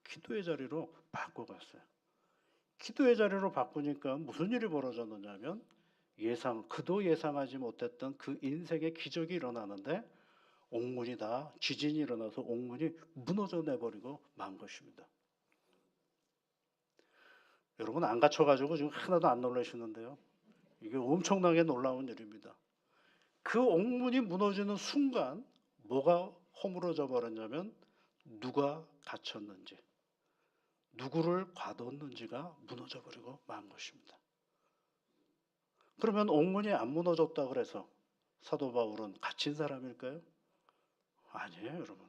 기도의 자리로 바꿔갔어요. 기도의 자리로 바꾸니까 무슨 일이 벌어졌느냐면 그도 예상하지 못했던 그 인생의 기적이 일어나는데 옥문이 다 지진이 일어나서 옥문이 무너져 내버리고 만 것입니다. 여러분 안 갇혀가지고 지금 하나도 안 놀라시는데요. 이게 엄청나게 놀라운 일입니다. 그 옥문이 무너지는 순간 뭐가 허물어져 버렸냐면 누가 갇혔는지 누구를 가뒀는지가 무너져 버리고 만 것입니다. 그러면 옥문이 안 무너졌다 그래서 사도 바울은 갇힌 사람일까요? 아니에요, 여러분.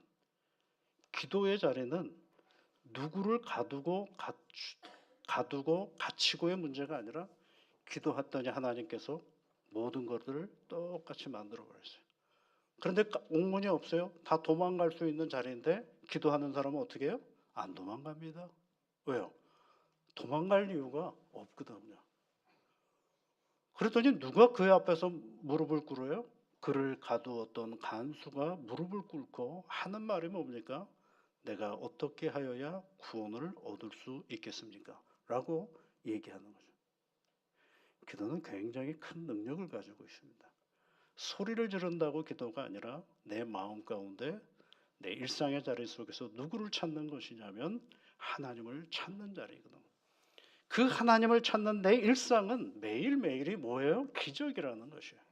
기도의 자리는 누구를 가두고 갇히고의 문제가 아니라 기도했더니 하나님께서 모든 것들을 똑같이 만들어 버렸어요. 그런데 옥문이 없어요. 다 도망갈 수 있는 자리인데 기도하는 사람은 어떻게 해요? 안 도망갑니다. 왜요? 도망갈 이유가 없거든요. 그랬더니 누가 그의 앞에서 무릎을 꿇어요? 그를 가두었던 간수가 무릎을 꿇고 하는 말이 뭡니까? 내가 어떻게 하여야 구원을 얻을 수 있겠습니까? 라고 얘기하는 거죠. 기도는 굉장히 큰 능력을 가지고 있습니다. 소리를 지른다고 기도가 아니라 내 마음 가운데 내 일상의 자리 속에서 누구를 찾는 것이냐면 하나님을 찾는 자리거든요. 그 하나님을 찾는 내 일상은 매일매일이 뭐예요? 기적이라는 것이에요.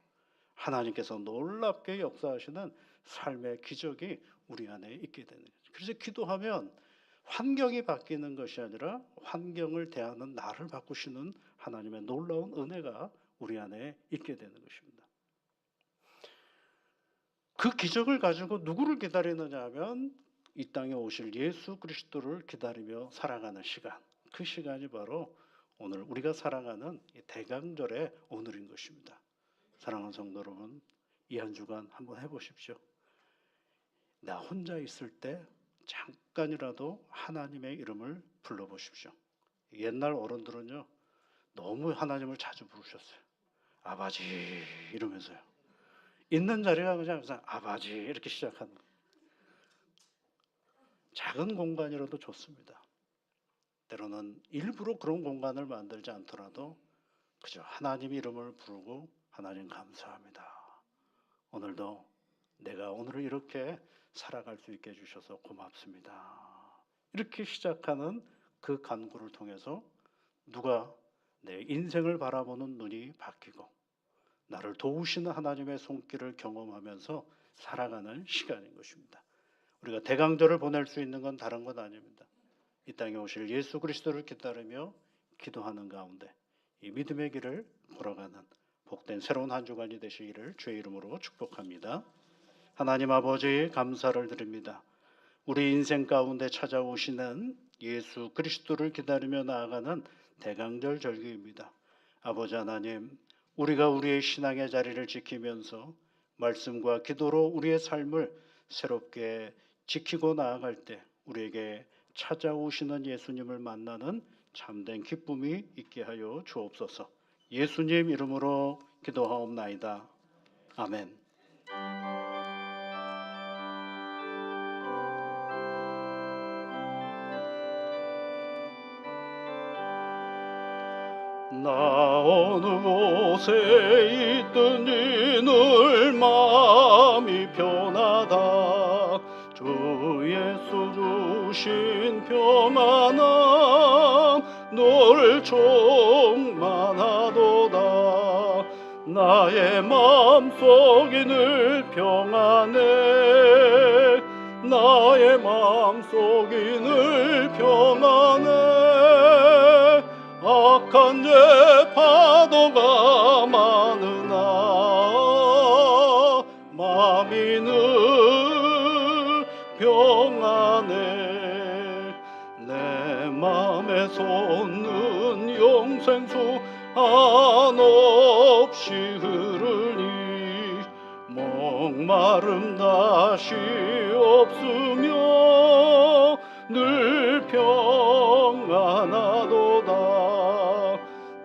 하나님께서 놀랍게 역사하시는 삶의 기적이 우리 안에 있게 되는 거죠. 그래서 기도하면 환경이 바뀌는 것이 아니라 환경을 대하는 나를 바꾸시는 하나님의 놀라운 은혜가 우리 안에 있게 되는 것입니다. 그 기적을 가지고 누구를 기다리느냐 하면 이 땅에 오실 예수 그리스도를 기다리며 살아가는 시간, 그 시간이 바로 오늘 우리가 살아가는 대강절의 오늘인 것입니다. 사랑하는 성도 여러분, 이 한 주간 한번 해보십시오. 나 혼자 있을 때 잠깐이라도 하나님의 이름을 불러보십시오. 옛날 어른들은요 너무 하나님을 자주 부르셨어요. 아버지 이러면서요. 있는 자리가 그냥 아버지 이렇게 시작하는 거예요. 작은 공간이라도 좋습니다. 때로는 일부러 그런 공간을 만들지 않더라도 그저 하나님 이름을 부르고 하나님 감사합니다. 오늘도 내가 오늘을 이렇게 살아갈 수 있게 해주셔서 고맙습니다. 이렇게 시작하는 그 간구를 통해서 누가 내 인생을 바라보는 눈이 바뀌고 나를 도우시는 하나님의 손길을 경험하면서 살아가는 시간인 것입니다. 우리가 대강절을 보낼 수 있는 건 다른 건 아닙니다. 이 땅에 오실 예수 그리스도를 기다리며 기도하는 가운데 이 믿음의 길을 걸어가는 복된 새로운 한 주간이 되시기를 주의 이름으로 축복합니다. 하나님 아버지 감사를 드립니다. 우리 인생 가운데 찾아오시는 예수 그리스도를 기다리며 나아가는 대강절 절기입니다. 아버지 하나님, 우리가 우리의 신앙의 자리를 지키면서 말씀과 기도로 우리의 삶을 새롭게 지키고 나아갈 때 우리에게 찾아오시는 예수님을 만나는 참된 기쁨이 있게 하여 주옵소서. 예수님 이름으로 기도하옵나이다. 아멘. 나 어느 곳에 있든지 늘 마음이 편하다. 주 예수 주신 평안함 늘 충만하도다. 나의 마음속이 늘 평안해. 나의 마음속이 늘 평안해. 악한 죄 파도가 많으나 마음이 늘 평안해. 내 맘에 솟는 영생수 한없이 흐르니 목마름 다시 없으며 늘 평안하도다.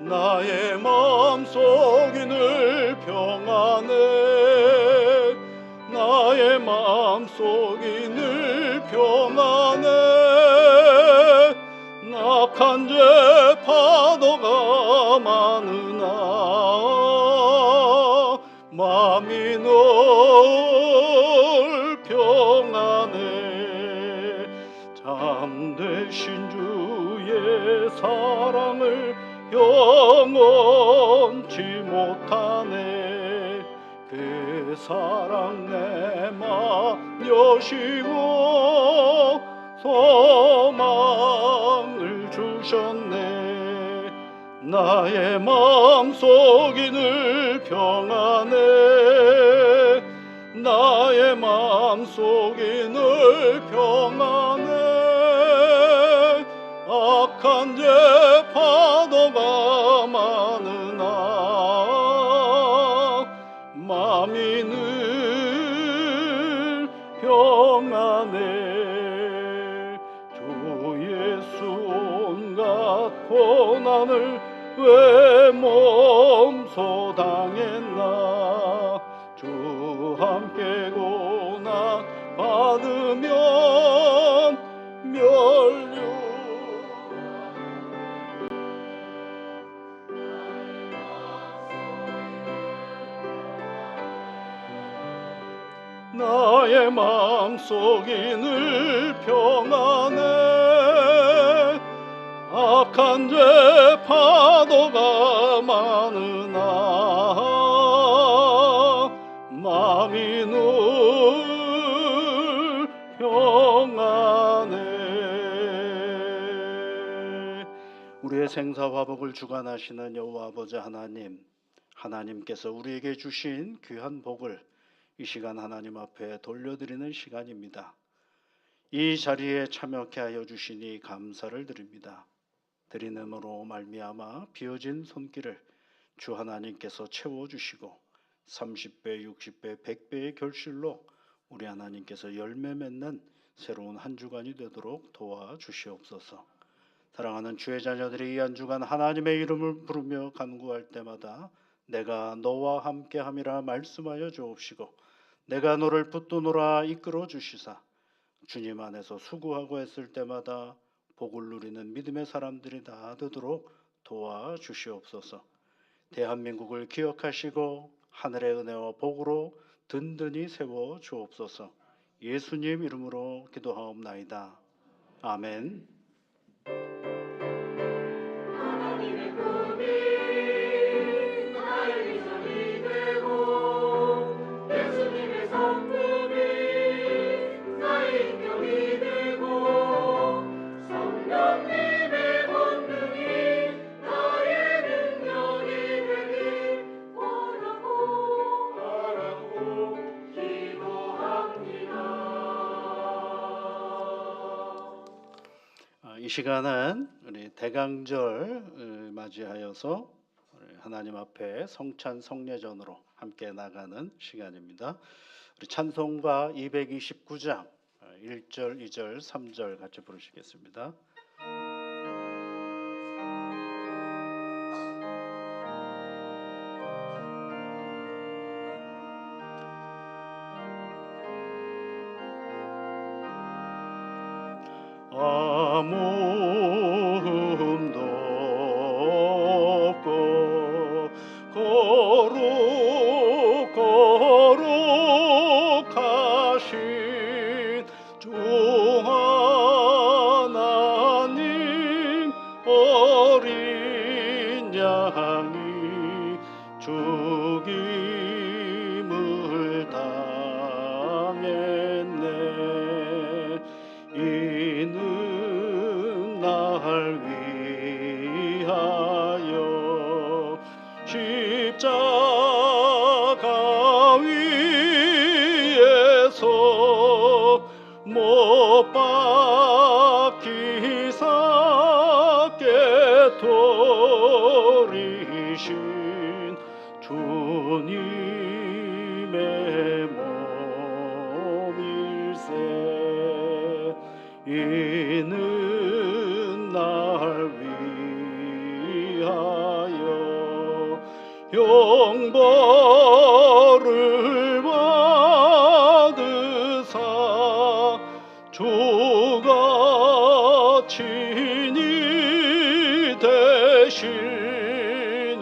나의 마음속이 늘 평안해. 나의 마음속이 늘 평안해. 악한 죄 파도가 많으나 마음이 늘 평안해. 참되신 주의 사랑을 영원치 못하네. 그 사랑 내 맘 여시고 소망을 주셨네. 나의 마음속이 늘 평안해. 나의 마음속이 늘 평안해. 악한 죄 파도가 많으나 마음이 늘 평안해. 주 예수 온갖 고난을 왜 몸소 당했나. 주 함께 고난 받으면 멸류. 나의 마음속이 늘 평안해. 악한 죄 파도가 많으나 마음이 늘 평안해. 우리의 생사화복을 주관하시는 여호와 아버지 하나님, 하나님께서 우리에게 주신 귀한 복을 이 시간 하나님 앞에 돌려드리는 시간입니다. 이 자리에 참여케 하여 주시니 감사를 드립니다. 드리는으로 말미암아 비어진 손길을 주 하나님께서 채워주시고 30배, 60배, 100배의 결실로 우리 하나님께서 열매 맺는 새로운 한 주간이 되도록 도와주시옵소서. 사랑하는 주의 자녀들이 이 한 주간 하나님의 이름을 부르며 간구할 때마다 내가 너와 함께함이라 말씀하여 주옵시고 내가 너를 붙드노라 이끌어 주시사 주님 안에서 수고하고 했을 때마다 복을 누리는 믿음의 사람들이 다 되도록 도와주시옵소서. 대한민국을 기억하시고 하늘의 은혜와 복으로 든든히 세워 주옵소서. 예수님 이름으로 기도하옵나이다. 아멘. 하나님의 꿈이 나의 비전이 되고 예수님의 성품이 나의 인격이 되고 성령님의 권능이 나의 능력이 되길 바라고 기도합니다. 이 시간은 우리 대강절 맞이하여서 하나님 앞에 성찬 성례전으로 함께 나가는 시간입니다. 우리 찬송가 229장 1절, 2절, 3절 같이 부르시겠습니다. 아무 흠도 없고 거룩하신 주 하나님 어린 양이 죽임을 당했네. 이는 날 위하여 십자가 위에서 못 박히사 깨돌이신 주님의 몸일세. 이는 날 위하여 형벌을 받으사 주가 친히 대신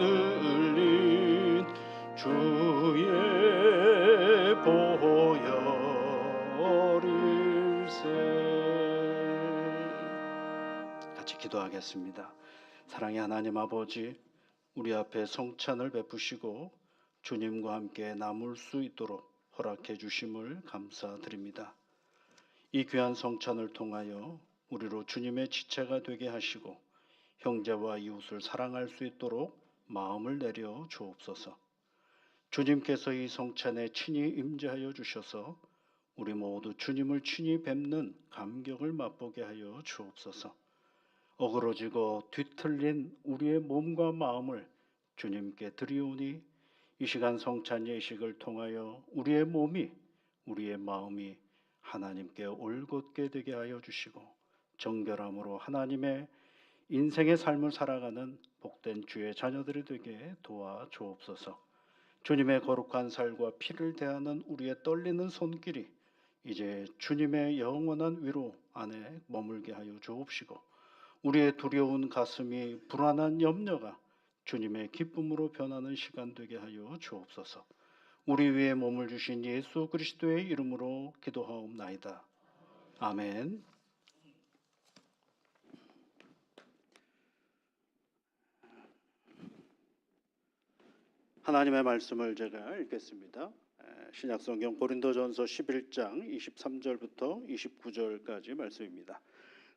흘린 주의 보혈일세. 같이 기도하겠습니다. 사랑의 하나님 아버지, 우리 앞에 성찬을 베푸시고 주님과 함께 나눌 수 있도록 허락해 주심을 감사드립니다. 이 귀한 성찬을 통하여 우리로 주님의 지체가 되게 하시고 형제와 이웃을 사랑할 수 있도록 마음을 내려 주옵소서. 주님께서 이 성찬에 친히 임재하여 주셔서 우리 모두 주님을 친히 뵙는 감격을 맛보게 하여 주옵소서. 어그러지고 뒤틀린 우리의 몸과 마음을 주님께 드리오니 이 시간 성찬 예식을 통하여 우리의 몸이, 우리의 마음이 하나님께 올곧게 되게 하여 주시고 정결함으로 하나님의 인생의 삶을 살아가는 복된 주의 자녀들이 되게 도와 주옵소서. 주님의 거룩한 살과 피를 대하는 우리의 떨리는 손길이 이제 주님의 영원한 위로 안에 머물게 하여 주옵시고 우리의 두려운 가슴이 불안한 염려가 주님의 기쁨으로 변하는 시간 되게 하여 주옵소서. 우리 위에 몸을 주신 예수 그리스도의 이름으로 기도하옵나이다. 아멘. 하나님의 말씀을 제가 읽겠습니다. 신약성경 고린도전서 11장 23절부터 29절까지 말씀입니다.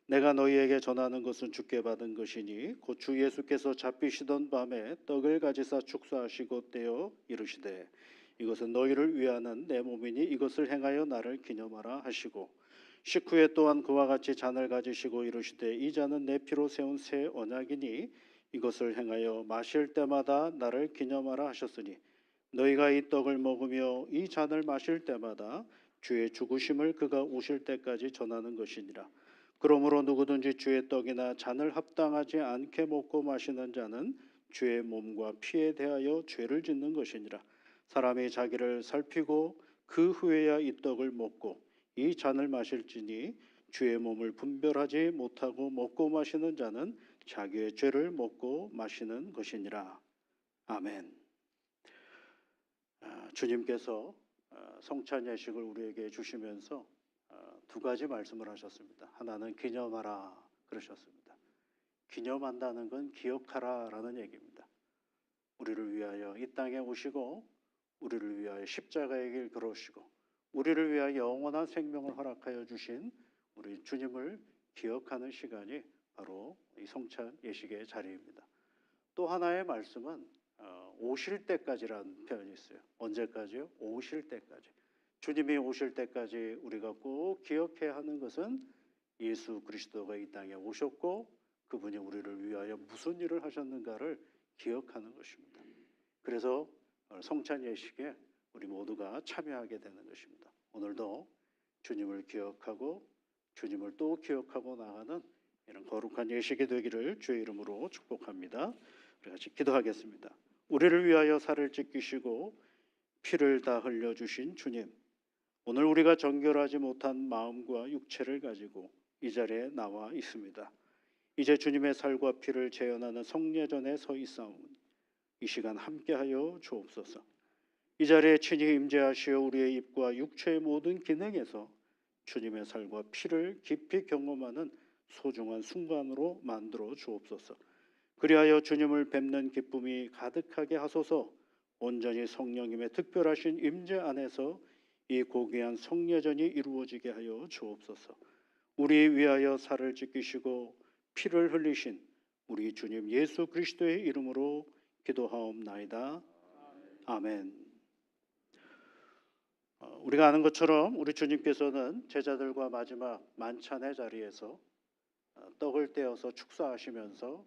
내가 너희에게 전하는 것은 주께 받은 것이니 곧 주 예수께서 잡히시던 밤에 떡을 가지사 축사하시고 떼어 이르시되 이것은 너희를 위하는 내 몸이니 이것을 행하여 나를 기념하라 하시고 식후에 또한 그와 같이 잔을 가지시고 이르시되 이 잔은 내 피로 세운 새 언약이니 이것을 행하여 마실 때마다 나를 기념하라 하셨으니 너희가 이 떡을 먹으며 이 잔을 마실 때마다 주의 죽으심을 그가 오실 때까지 전하는 것이니라. 그러므로 누구든지 주의 떡이나 잔을 합당하지 않게 먹고 마시는 자는 주의 몸과 피에 대하여 죄를 짓는 것이니라. 사람이 자기를 살피고 그 후에야 이 떡을 먹고 이 잔을 마실지니 주의 몸을 분별하지 못하고 먹고 마시는 자는 자기의 죄를 먹고 마시는 것이니라. 아멘. 주님께서 성찬 예식을 우리에게 주시면서 두 가지 말씀을 하셨습니다. 하나는 기념하라 그러셨습니다. 기념한다는 건 기억하라라는 얘기입니다. 우리를 위하여 이 땅에 오시고 우리를 위하여 십자가의 길 걸으시고 우리를 위하여 영원한 생명을 허락하여 주신 우리 주님을 기억하는 시간이 바로 이 성찬 예식의 자리입니다. 또 하나의 말씀은 오실 때까지라는 표현이 있어요. 언제까지요? 오실 때까지. 주님이 오실 때까지 우리가 꼭 기억해야 하는 것은 예수 그리스도가 이 땅에 오셨고 그분이 우리를 위하여 무슨 일을 하셨는가를 기억하는 것입니다. 그래서 성찬 예식에 우리 모두가 참여하게 되는 것입니다. 오늘도 주님을 기억하고 주님을 또 기억하고 나가는 이런 거룩한 예식이 되기를 주의 이름으로 축복합니다. 우리 같이 기도하겠습니다. 우리를 위하여 살을 찢기시고 피를 다 흘려주신 주님, 오늘 우리가 정결하지 못한 마음과 육체를 가지고 이 자리에 나와 있습니다. 이제 주님의 살과 피를 재현하는 성례전에 서 있사오니 이 시간 함께하여 주옵소서. 이 자리에 친히 임재하시어 우리의 입과 육체의 모든 기능에서 주님의 살과 피를 깊이 경험하는 소중한 순간으로 만들어 주옵소서. 그리하여 주님을 뵙는 기쁨이 가득하게 하소서. 온전히 성령님의 특별하신 임재 안에서 이 고귀한 성례전이 이루어지게 하여 주옵소서. 우리 위하여 살을 찢기시고 피를 흘리신 우리 주님 예수 그리스도의 이름으로 기도하옵나이다. 아멘. 우리가 아는 것처럼 우리 주님께서는 제자들과 마지막 만찬의 자리에서 떡을 떼어서 축사하시면서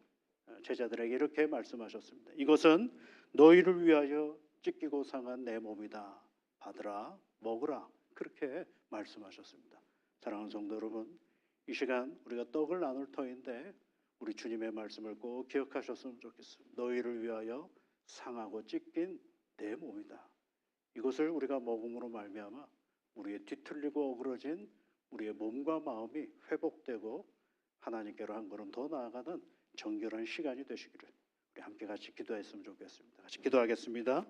제자들에게 이렇게 말씀하셨습니다. 이것은 너희를 위하여 찢기고 상한 내 몸이다. 받으라, 먹으라. 그렇게 말씀하셨습니다. 사랑하는 성도 여러분, 이 시간 우리가 떡을 나눌 터인데 우리 주님의 말씀을 꼭 기억하셨으면 좋겠습니다. 너희를 위하여 상하고 찢긴 내 몸이다. 이것을 우리가 먹음으로 말미암아 우리의 뒤틀리고 어그러진 우리의 몸과 마음이 회복되고 하나님께로 한 걸음 더 나아가는 정결한 시간이 되시기를 우리 함께 같이 기도했으면 좋겠습니다. 같이 기도하겠습니다.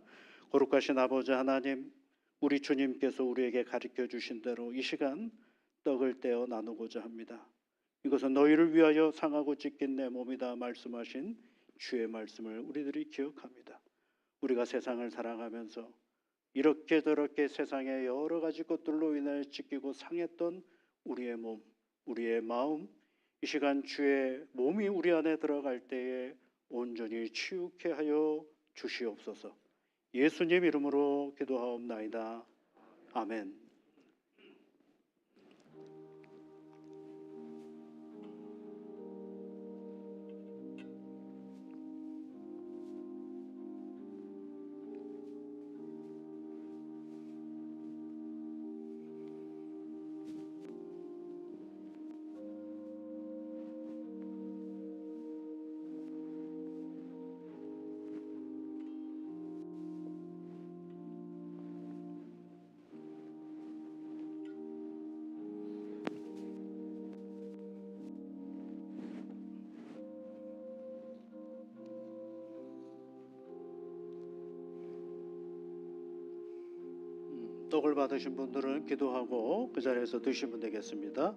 거룩하신 아버지 하나님, 우리 주님께서 우리에게 가르쳐 주신 대로 이 시간 떡을 떼어 나누고자 합니다. 이것은 너희를 위하여 상하고 찢긴 내 몸이다 말씀하신 주의 말씀을 우리들이 기억합니다. 우리가 세상을 살아가면서 이렇게 저렇게 세상의 여러 가지 것들로 인해 찢기고 상했던 우리의 몸, 우리의 마음, 이 시간 주의 몸이 우리 안에 들어갈 때에 온전히 치유케 하여 주시옵소서. 예수님 이름으로 기도하옵나이다. 아멘. 떡을 받으신 분들은 기도하고 그 자리에서 드시면 되겠습니다.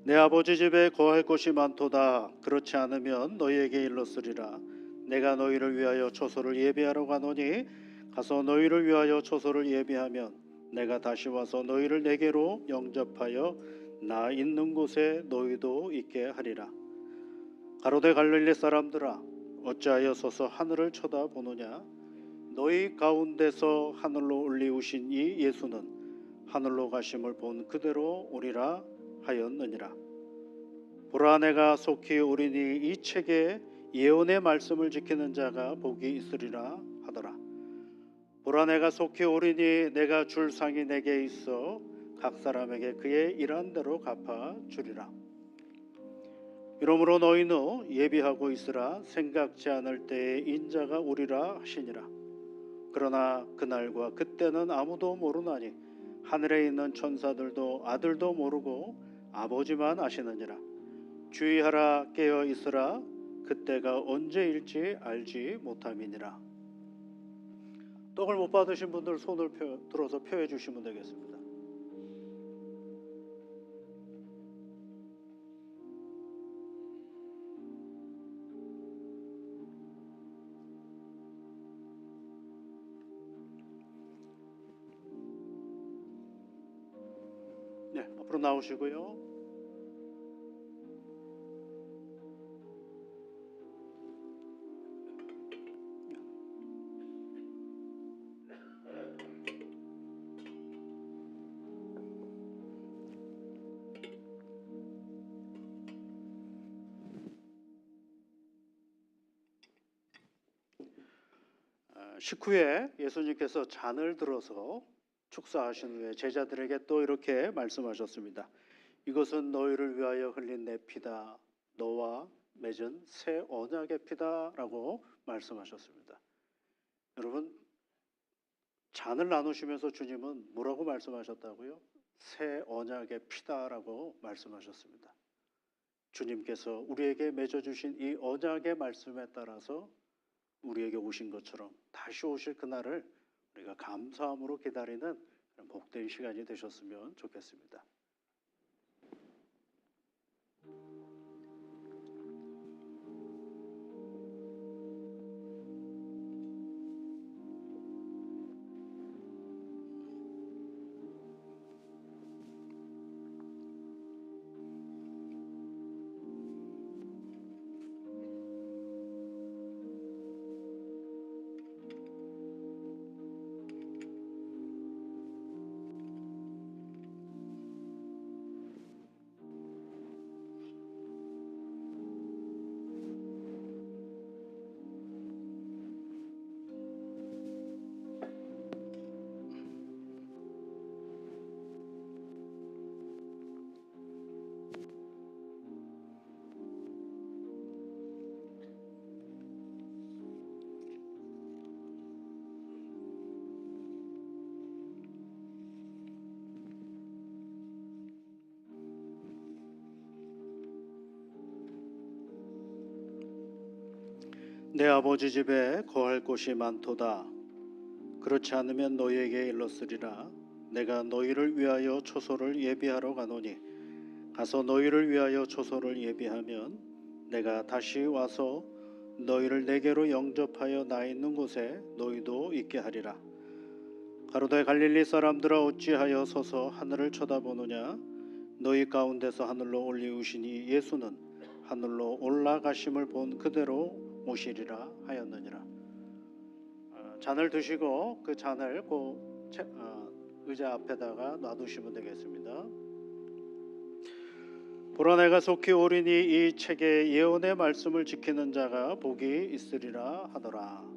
내 아버지 집에 거할 곳이 많도다. 그렇지 않으면 너희에게 일렀으리라. 내가 너희를 위하여 초소를 예비하러 가노니 가서 너희를 위하여 초소를 예비하면 내가 다시 와서 너희를 내게로 영접하여 나 있는 곳에 너희도 있게 하리라. 가로되 갈릴리 사람들아, 어찌하여 서서 하늘을 쳐다보느냐? 너희 가운데서 하늘로 올리우신 이 예수는 하늘로 가심을 본 그대로 오리라 하였느니라. 보라, 내가 속히 오리니 이 책에 예언의 말씀을 지키는 자가 복이 있으리라 하더라. 보라, 내가 속히 오리니 내가 줄 상이 내게 있어 각 사람에게 그의 일한 대로 갚아 주리라. 이러므로 너희는 예비하고 있으라. 생각지 않을 때에 인자가 오리라 하시니라. 그러나 그날과 그때는 아무도 모르나니 하늘에 있는 천사들도 아들도 모르고 아버지만 아시느니라. 주의하라, 깨어 있으라. 그때가 언제일지 알지 못함이니라. 떡을 못 받으신 분들 손을 들어서 펴해 주시면 되겠습니다. 네, 앞으로 나오시고요. 식후에 예수님께서 잔을 들어서 축사하신 후에 제자들에게 또 이렇게 말씀하셨습니다. 이것은 너희를 위하여 흘린 내 피다. 너와 맺은 새 언약의 피다라고 말씀하셨습니다. 여러분, 잔을 나누시면서 주님은 뭐라고 말씀하셨다고요? 새 언약의 피다라고 말씀하셨습니다. 주님께서 우리에게 맺어주신 이 언약의 말씀에 따라서 우리에게 오신 것처럼 다시 오실 그날을 우리가 감사함으로 기다리는 그런 복된 시간이 되셨으면 좋겠습니다. 내 아버지 집에 거할 곳이 많도다. 그렇지 않으면 너희에게 일렀으리라. 내가 너희를 위하여 초소를 예비하러 가노니 가서 너희를 위하여 초소를 예비하면 내가 다시 와서 너희를 내게로 영접하여 나 있는 곳에 너희도 있게 하리라. 가로되 갈릴리 사람들아 어찌하여 서서 하늘을 쳐다보느냐. 너희 가운데서 하늘로 올리우시니 예수는 하늘로 올라가심을 본 그대로 오시리라 하였느니라. 잔을 드시고 그 잔을 의자 앞에다가 놔두시면 되겠습니다. 보라 내가 속히 오리니 이 책의 예언의 말씀을 지키는 자가 복이 있으리라 하더라.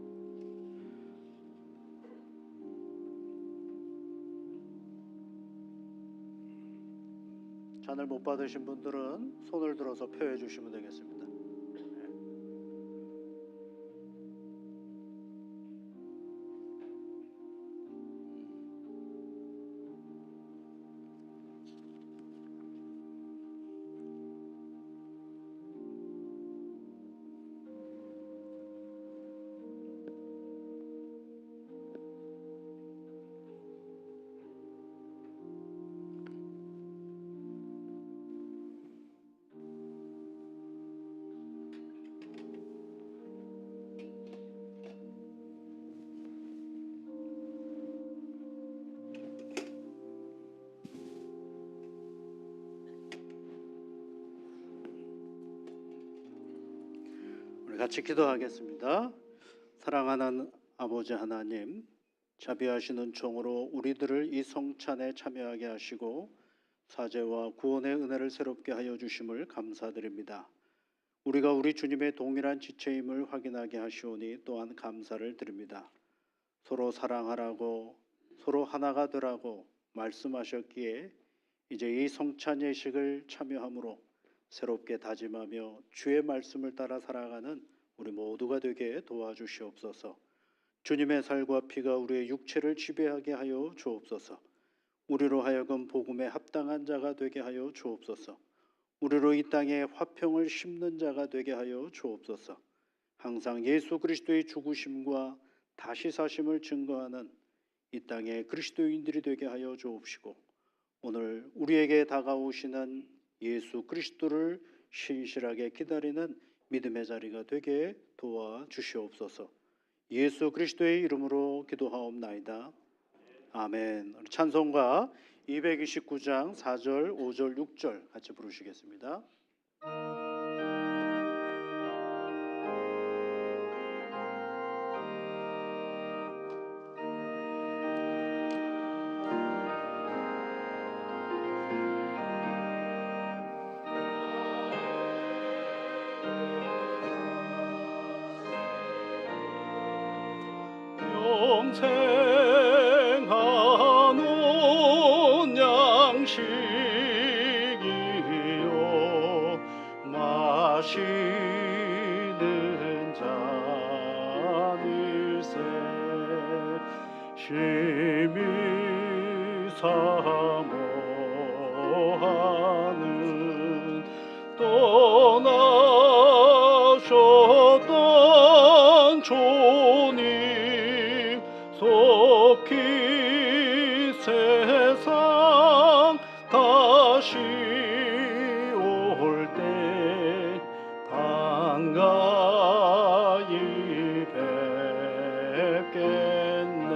잔을 못 받으신 분들은 손을 들어서 표해 주시면 되겠습니다. 우리 같이 기도하겠습니다. 사랑하는 아버지 하나님, 자비하시는 종으로 우리들을 이 성찬에 참여하게 하시고 사죄와 구원의 은혜를 새롭게 하여 주심을 감사드립니다. 우리가 우리 주님의 동일한 지체임을 확인하게 하시오니 또한 감사를 드립니다. 서로 사랑하라고 서로 하나가 되라고 말씀하셨기에 이제 이 성찬 예식을 참여함으로 새롭게 다짐하며 주의 말씀을 따라 살아가는 우리 모두가 되게 도와주시옵소서. 주님의 살과 피가 우리의 육체를 지배하게 하여 주옵소서. 우리로 하여금 복음에 합당한 자가 되게 하여 주옵소서. 우리로 이 땅에 화평을 심는 자가 되게 하여 주옵소서. 항상 예수 그리스도의 죽으심과 다시 사심을 증거하는 이 땅의 그리스도인들이 되게 하여 주옵시고 오늘 우리에게 다가오시는 예수 그리스도를 신실하게 기다리는 믿음의 자리가 되게 도와주시옵소서. 예수 그리스도의 이름으로 기도하옵나이다. 아멘. 찬송가 229장 4절, 5절, 6절 같이 부르시겠습니다. 생하는 양식이요 마시는 잔일세 심히 사모하는 떠나셨던 주님 속히 세상 다시 올 때 반가이 뵙겠네.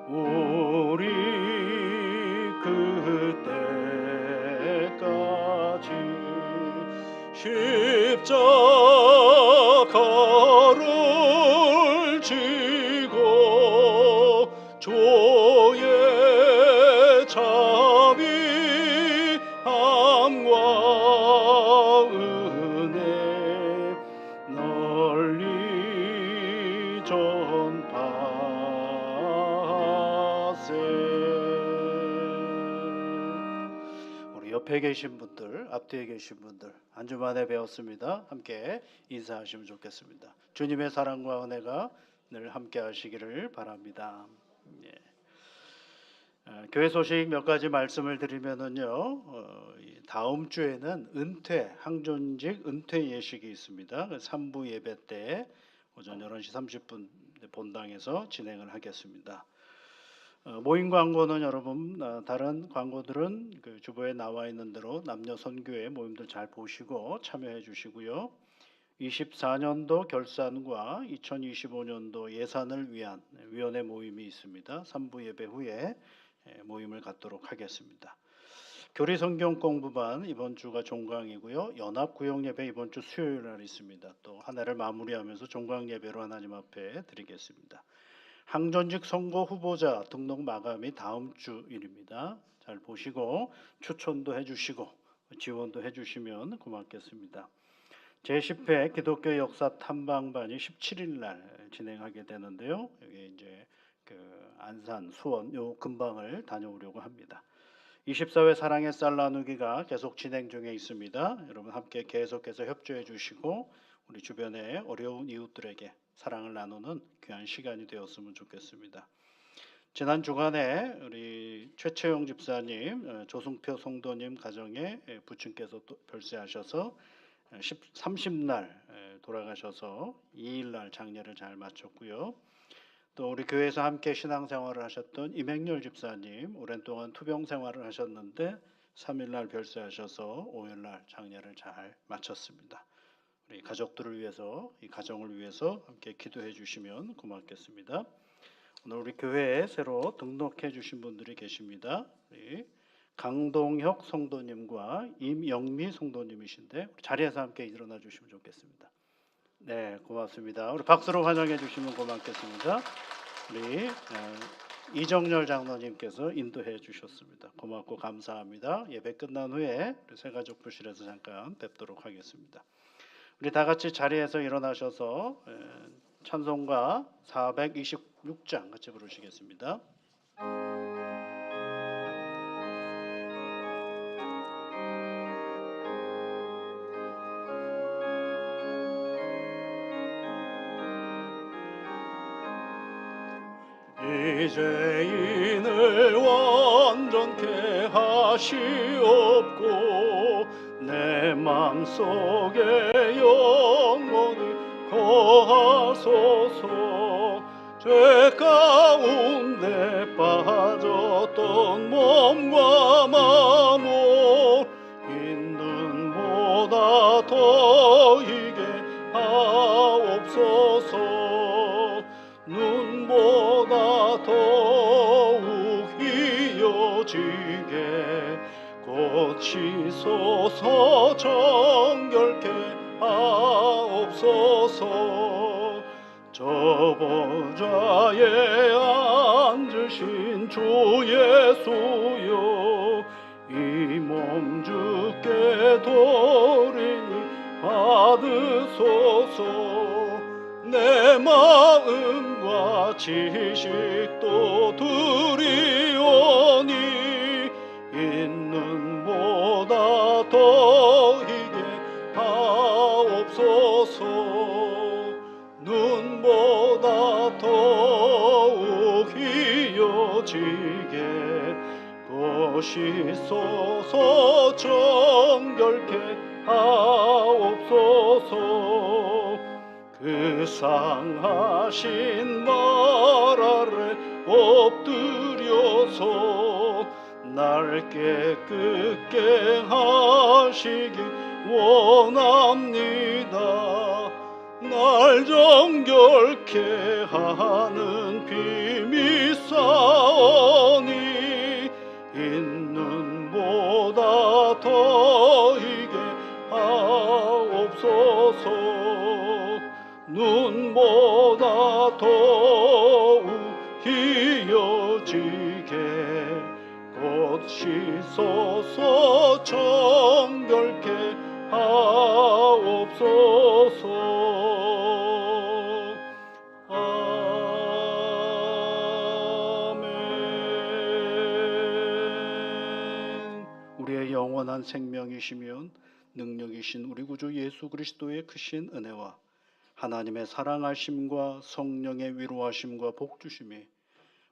우리 그때까지 십자가를 지고 주의 자비함과 은혜 널리 전파하세. 우리 옆에 계신 분들, 앞뒤에 계신 분들 한 주 만에 배웠습니다. 함께 인사하시면 좋겠습니다. 주님의 사랑과 은혜가 늘 함께 하시기를 바랍니다. 예. 교회 소식 몇 가지 말씀을 드리면은요, 다음 주에는 항존직 은퇴 예식이 있습니다. 3부 예배 때 오전 11시 30분 본당에서 진행을 하겠습니다. 모임 광고는 여러분 다른 광고들은 그 주보에 나와 있는 대로 남녀 선교회 모임들 잘 보시고 참여해 주시고요. 24년도 결산과 2025년도 예산을 위한 위원회 모임이 있습니다. 3부 예배 후에 모임을 갖도록 하겠습니다. 교리 성경 공부반 이번 주가 종강이고요. 연합 구역 예배 이번 주 수요일 날 있습니다. 또 한 해를 마무리하면서 종강 예배로 하나님 앞에 드리겠습니다. 항전직 선거 후보자 등록 마감이 다음 주일입니다. 잘 보시고 추천도 해주시고 지원도 해주시면 고맙겠습니다. 제10회 기독교 역사 탐방반이 17일 날 진행하게 되는데요. 여기 이제 그 안산, 수원 요 근방을 다녀오려고 합니다. 24회 사랑의 쌀 나누기가 계속 진행 중에 있습니다. 여러분 함께 계속해서 협조해 주시고 우리 주변의 어려운 이웃들에게 사랑을 나누는 귀한 시간이 되었으면 좋겠습니다. 지난 주간에 우리 최채용 집사님, 조승표 성도님 가정에 부친께서 또 별세하셔서 30날 돌아가셔서 2일날 장례를 잘 마쳤고요. 또 우리 교회에서 함께 신앙생활을 하셨던 임행렬 집사님 오랜 동안 투병 생활을 하셨는데 3일날 별세하셔서 5일날 장례를 잘 마쳤습니다. 우리 가족들을 위해서 이 가정을 위해서 함께 기도해 주시면 고맙겠습니다. 오늘 우리 교회에 새로 등록해 주신 분들이 계십니다. 우리 강동혁 성도님과 임영미 성도님이신데 자리에서 함께 일어나 주시면 좋겠습니다. 네, 고맙습니다. 우리 박수로 환영해 주시면 고맙겠습니다. 우리 이정렬 장로님께서 인도해 주셨습니다. 고맙고 감사합니다. 예배 끝난 후에 새가족부실에서 잠깐 뵙도록 하겠습니다. 우리 다 같이 자리에서 일어나셔서 찬송가 426장 같이 부르시겠습니다. 이제 인을 완전케 하시옵고 내 맘속에 영원히 거하소서. 죄 가운데 빠졌던 몸과 마음을 인눈보다 더 이게 하옵소서. 눈보다 더욱 이어지게 고치소서. 정결케 하옵소서. 저 보좌에 앉으신 주 예수여, 이 몸 주께 도리니 받으소서. 내 내 마음과 지식도 두리오니 있는 보다 더이게 하옵소서. 눈보다 더욱 희어지게 것이소서. 정결케 하옵소서. 그 상하신 말 아래 엎드려서 날 깨끗게 하시기 원합니다. 날 정결케 하는 비밀 사오니 있는 보다 더이게 하옵소서. 눈보다 더욱 희어지게 것이소서. 정결케 하옵소서. 아멘. 우리의 영원한 생명이시면 능력이신 우리 구주 예수 그리스도의 크신 은혜와 하나님의 사랑하심과 성령의 위로하심과 복주심이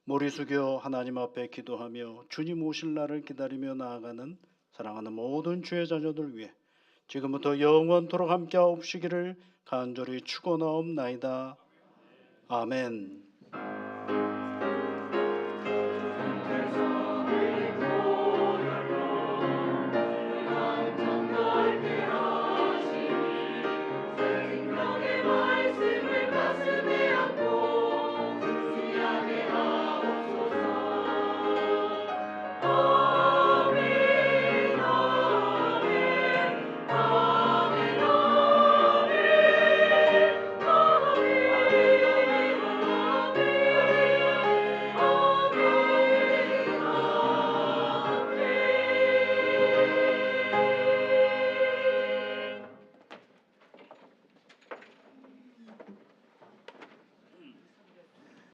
머리 숙여 하나님 앞에 기도하며 주님 오실 날을 기다리며 나아가는 사랑하는 모든 주의 자녀들 위해 지금부터 영원토록 함께하옵시기를 간절히 축원하옵나이다. 아멘.